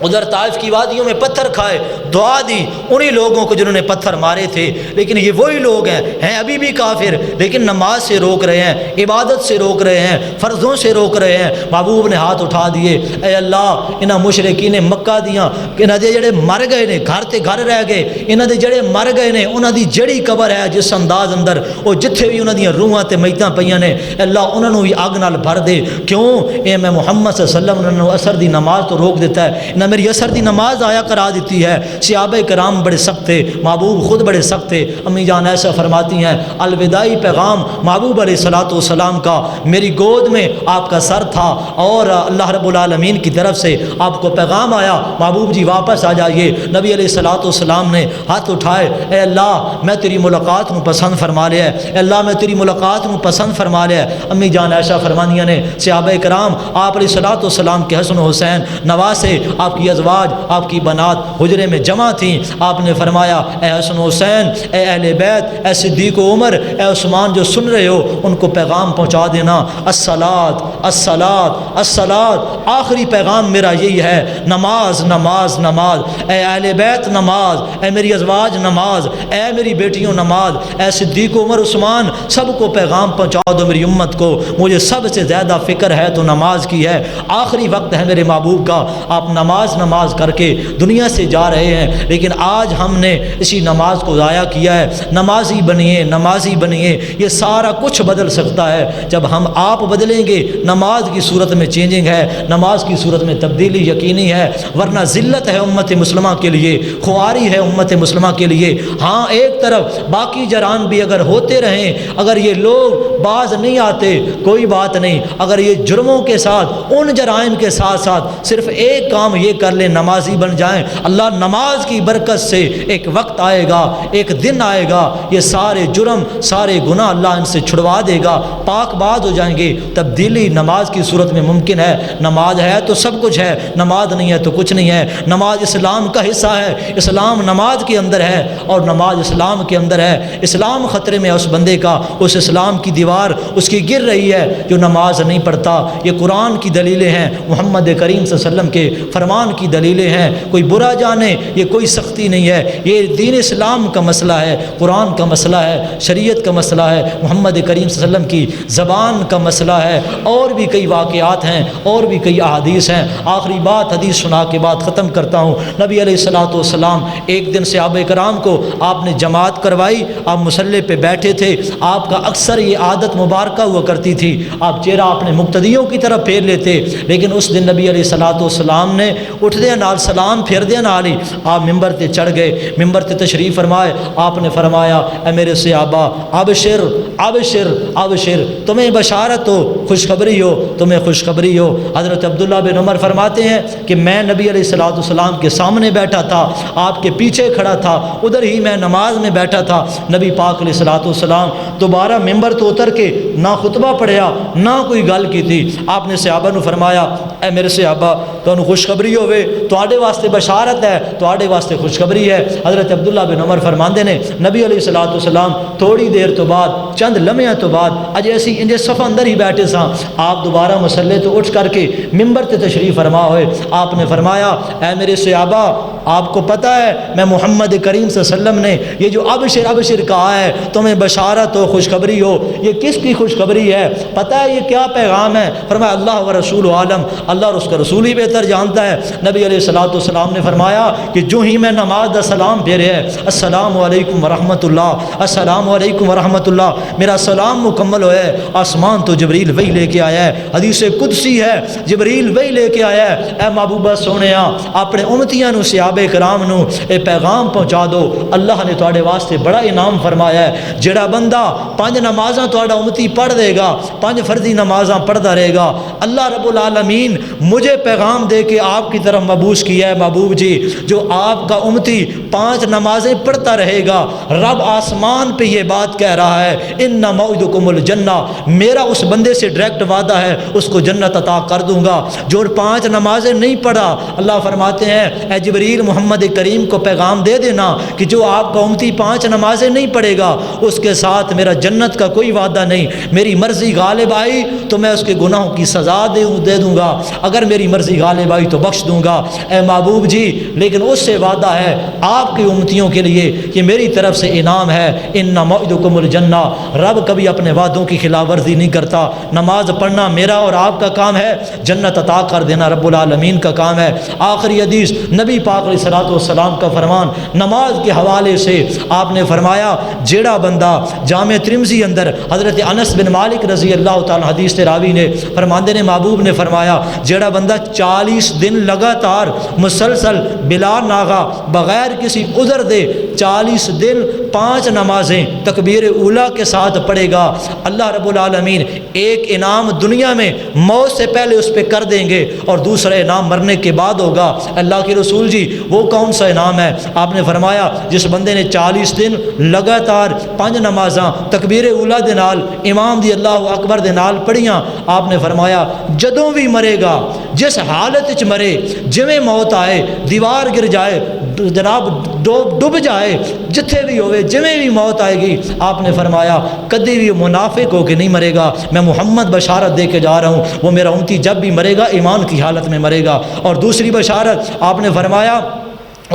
A: ادھر طائف کی وادیوں میں پتھر کھائے، دعا دی انہی لوگوں کو جنہوں نے پتھر مارے تھے، لیکن یہ وہی لوگ ہیں ابھی بھی کافر، لیکن نماز سے روک رہے ہیں، عبادت سے روک رہے ہیں، فرضوں سے روک رہے ہیں۔ محبوب نے ہاتھ اٹھا دیے، اے اللہ انہاں مشرکین مکہ دیاں انہاں دے جڑے مر گئے نے، گھر تے گھر رہ گئے، انہاں دے جڑے مر گئے نے انہاں دی جڑی قبر ہے جس انداز اندر وہ جتھے بھی انہاں دیاں روحاں تے میتاں پیاں نے، اللہ انہاں نوں بھی اگ نال بھر دے۔ کیوں؟ اے میں محمد صلی اللہ علیہ وسلم نے اثر دی نماز تو روک دیتا ہے، میری اثر دی نماز آیا کرا دیتی ہے۔ صحابہ کرام بڑے سخت تھے، محبوب خود بڑے سخت تھے۔ امی جان ایسا فرماتی ہیں الوداعی پیغام محبوب علیہ الصلوۃ والسلام کا، میری گود میں آپ کا سر تھا اور اللہ رب العالمین کی طرف سے آپ کو پیغام آیا محبوب جی واپس آ جائیے۔ نبی علیہ الصلوۃ والسلام نے ہاتھ اٹھائے، اے اللہ میں تیری ملاقات نو پسند فرما لیا ہے، اے اللہ میں تیری ملاقات نو پسند فرما لیا ہے۔ امی جان ایسا فرمانیاں نے صحابہ کرام آپ علیہ الصلوۃ والسلام کے حسن و حسین نواسے، آپ کی ازواج، آپ کی بنات حجرے میں جمع تھیں۔ آپ نے فرمایا اے حسن و حسین، اے اہل بیت، اے صدیق و عمر، اے عثمان جو سن رہے ہو ان کو پیغام پہنچا دینا، الصلاۃ الصلاۃ الصلاۃ، آخری پیغام میرا یہی ہے، نماز نماز نماز، اے اہل بیت نماز، اے میری ازواج نماز، اے میری بیٹیوں نماز، اے صدیق و عمر عثمان، سب کو پیغام پہنچا دو میری امت کو، مجھے سب سے زیادہ فکر ہے تو نماز کی ہے، آخری وقت ہے میرے محبوب کا، آپ نماز نماز کر کے دنیا سے جا رہے ہیں، لیکن آج ہم نے اسی نماز کو ضائع کیا ہے۔ نمازی بنیے، نمازی بنیے، یہ سارا کچھ بدل سکتا ہے جب ہم آپ بدلیں گے۔ نماز کی صورت میں چینجنگ ہے، نماز کی صورت میں تبدیلی یقینی ہے، ورنہ ذلت ہے امت مسلمہ کے لیے، خواری ہے امت مسلمہ کے لیے۔ ہاں ایک طرف باقی جرائم بھی اگر ہوتے رہیں، اگر یہ لوگ باز نہیں آتے کوئی بات نہیں، اگر یہ جرموں کے ساتھ ان جرائم کے ساتھ ساتھ صرف ایک کام یہ کر لیں، نمازی بن جائیں، اللہ نماز کی برکت سے ایک وقت آئے گا، ایک دن آئے گا، یہ سارے جرم سارے گناہ اللہ ان سے چھڑوا دے گا، پاک باز ہو جائیں گے۔ تبدیلی نماز کی صورت میں ممکن ہے۔ نماز ہے تو سب کچھ ہے، نماز نہیں ہے تو کچھ نہیں ہے۔ نماز اسلام کا حصہ ہے، اسلام نماز کے اندر ہے اور نماز اسلام کے اندر ہے۔ اسلام خطرے میں اس بندے کا، اس اسلام کی دیوار اس کی گر رہی ہے جو نماز نہیں پڑھتا۔ یہ قرآن کی دلیلیں ہیں، محمد کریم صلی اللہ علیہ وسلم کے فرمان کی دلیلیں ہیں۔ کوئی برا جانے یہ کوئی سختی نہیں ہے، یہ دین اسلام کا مسئلہ ہے، قرآن کا مسئلہ ہے، شریعت کا مسئلہ ہے، محمد کریم صلی اللہ علیہ وسلم کی زبان کا مسئلہ ہے۔ اور بھی کئی واقعات ہیں، اور بھی کئی احادیث ہیں۔ آخری بات حدیث سنا کے بعد ختم کرتا ہوں۔ نبی علیہ الصلوۃ والسلام ایک دن صحابہ کرام کو آپ نے جماعت کروائی، آپ مصلی پہ بیٹھے تھے، آپ کا اکثر یہ عادت مبارکہ ہوا کرتی تھی، آپ چہرہ اپنے مقتدیوں کی طرف پھیر لیتے، لیکن اس دن نبی علیہ الصلوۃ والسلام نے اٹھدے نال سلام پھیردے نال ہی آپ ممبر تے چڑھ گئے، ممبر تے تشریف فرمائے۔ آپ نے فرمایا اے میرے صحابہ ابشر ابشر ابشر، تمہیں بشارت ہو، خوشخبری ہو، تمہیں خوشخبری ہو۔ حضرت عبداللہ بن عمر فرماتے ہیں کہ میں نبی علیہ الصلوۃ والسلام کے سامنے بیٹھا تھا، آپ کے پیچھے کھڑا تھا، ادھر ہی میں نماز میں بیٹھا تھا۔ نبی پاک علیہ الصلوۃ والسلام دوبارہ ممبر تو اتر کے نہ خطبہ پڑھیا نہ کوئی گل کی تھی۔ آپ نے صحابہ نو فرمایا اے میرے صحابہ تانوں خوشخبری ہوے، تواڈے واسطے بشارت ہے، تواڈے واسطے خوشخبری ہے۔ حضرت عبداللہ بن عمر فرماندے نے نبی علیہ الصلوۃ والسلام تھوڑی دیر تو بعد، چند لمحیاں تو بعد، اجے اسی انجے صف اندر ہی بیٹھے ساں، آپ دوبارہ مصلی تو اٹھ کر کے ممبر تے تشریف فرما ہوئے۔ آپ نے فرمایا اے میرے صحابہ آپ کو پتہ ہے میں محمد کریم صلی اللہ علیہ وسلم نے یہ جو ابشر ابشر کہا ہے، تمہیں بشارت ہو، خوشخبری ہو، یہ کس کی خوشخبری ہے؟ پتہ ہے یہ کیا پیغام ہے؟ فرمایا اللہ و رسول عالم، اللہ اور اس کا رسول ہی بہتر جانتا ہے۔ نبی علیہ الصلوۃ والسلام نے فرمایا کہ جو ہی میں نماز دا سلام پھیرے ہے، السلام علیکم ورحمۃ اللہ، السلام علیکم ورحمۃ اللہ، میرا سلام مکمل ہوا ہے، آسمان تو جبریل وہی لے کے آیا ہے، حدیث قدسی ہے، جبریل وہی لے کے آیا ہے، اے محبوبہ سونیا اپنے امتیاں نو، صحابہ کرام نو اے پیغام پہنچا دو، اللہ نے تواڈے واسطے بڑا انعام فرمایا ہے۔ جڑا بندہ 5 نمازاں تواڈا امتی پڑھ دے گا، 5 فرضی نمازاں پڑھدا رہے گا، اللہ رب العالمین مجھے پیغام دے کے آپ کی طرف مبعوث کیا ہے محبوب جی، جو آپ کا امتی 5 نمازیں پڑھتا رہے گا، رب آسمان پہ یہ بات کہہ رہا ہے ان موعدکم الجنہ، میرا اس بندے سے ڈائریکٹ وعدہ ہے اس کو جنت عطا کر دوں گا۔ جو 5 نمازیں نہیں پڑھا، اللہ فرماتے ہیں اے جبریل محمد کریم کو پیغام دے دینا کہ جو آپ کا امتی 5 نمازیں نہیں پڑھے گا اس کے ساتھ میرا جنت کا کوئی وعدہ نہیں، میری مرضی غالب آئی تو میں اس کے گناہوں کی سزا دے دوں گا، اگر میری مرضی غالب آئی تو بخش دوں گا اے محبوب جی، لیکن اس سے وعدہ ہے آپ کی امتیوں کے لیے کہ میری طرف سے انعام ہے، ان موعدکم الجنہ، رب کبھی اپنے وعدوں کی خلاف ورزی نہیں کرتا۔ نماز پڑھنا میرا اور آپ کا کام ہے، جنت عطا کر دینا رب العالمین کا کام ہے۔ آخری حدیث نبی پاک علیہ الصلوۃ والسلام کا فرمان نماز کے حوالے سے، آپ نے فرمایا جیڑا بندہ، جامع ترمذی اندر حضرت انس بن مالک رضی اللہ تعالی حدیث کے راوی نے فرماندے نے محبوب نے فرمایا جیڑا بندہ 40 دن لگاتار مسلسل بلا ناغا بغیر کسی عذر دے 40 دن 5 نمازیں تکبیر اولیٰ کے ساتھ پڑھے گا، اللہ رب العالمین ایک انعام دنیا میں موت سے پہلے اس پہ کر دیں گے اور دوسرا انعام مرنے کے بعد ہوگا۔ اللہ کے رسول جی وہ کون سا انعام ہے؟ آپ نے فرمایا جس بندے نے 40 دن لگاتار 5 نمازاں تکبیر اولیٰ دے نال امام دی اللہ اکبر دے نال پڑھیاں، آپ نے فرمایا جدوں بھی مرے گا، جس حالت وچ مرے، جویں موت آئے، دیوار گر جائے، جناب ڈوب جائے، جتھے بھی ہوئے، جویں بھی موت آئے گی، آپ نے فرمایا کدی بھی منافق ہو کے نہیں مرے گا، میں محمد بشارت دے کے جا رہا ہوں وہ میرا امتی جب بھی مرے گا ایمان کی حالت میں مرے گا۔ اور دوسری بشارت آپ نے فرمایا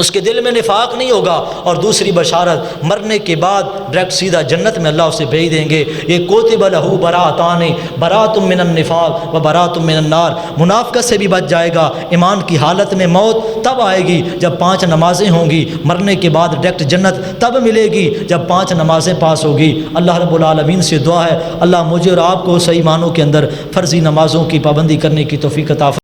A: اس کے دل میں نفاق نہیں ہوگا، اور دوسری بشارت مرنے کے بعد ڈائریکٹ سیدھا جنت میں اللہ اسے بھیج دیں گے۔ یہ کوتب لہ براءتان براءۃ من النفاق و براءۃ من النار، منافقت سے بھی بچ جائے گا۔ ایمان کی حالت میں موت تب آئے گی جب 5 نمازیں ہوں گی، مرنے کے بعد ڈائریکٹ جنت تب ملے گی جب 5 نمازیں پاس ہوگی۔ اللہ رب العالمین سے دعا ہے اللہ مجھے اور آپ کو صحیح معنوں کے اندر فرضی نمازوں کی پابندی کرنے کی توفیق عطا فرمائے۔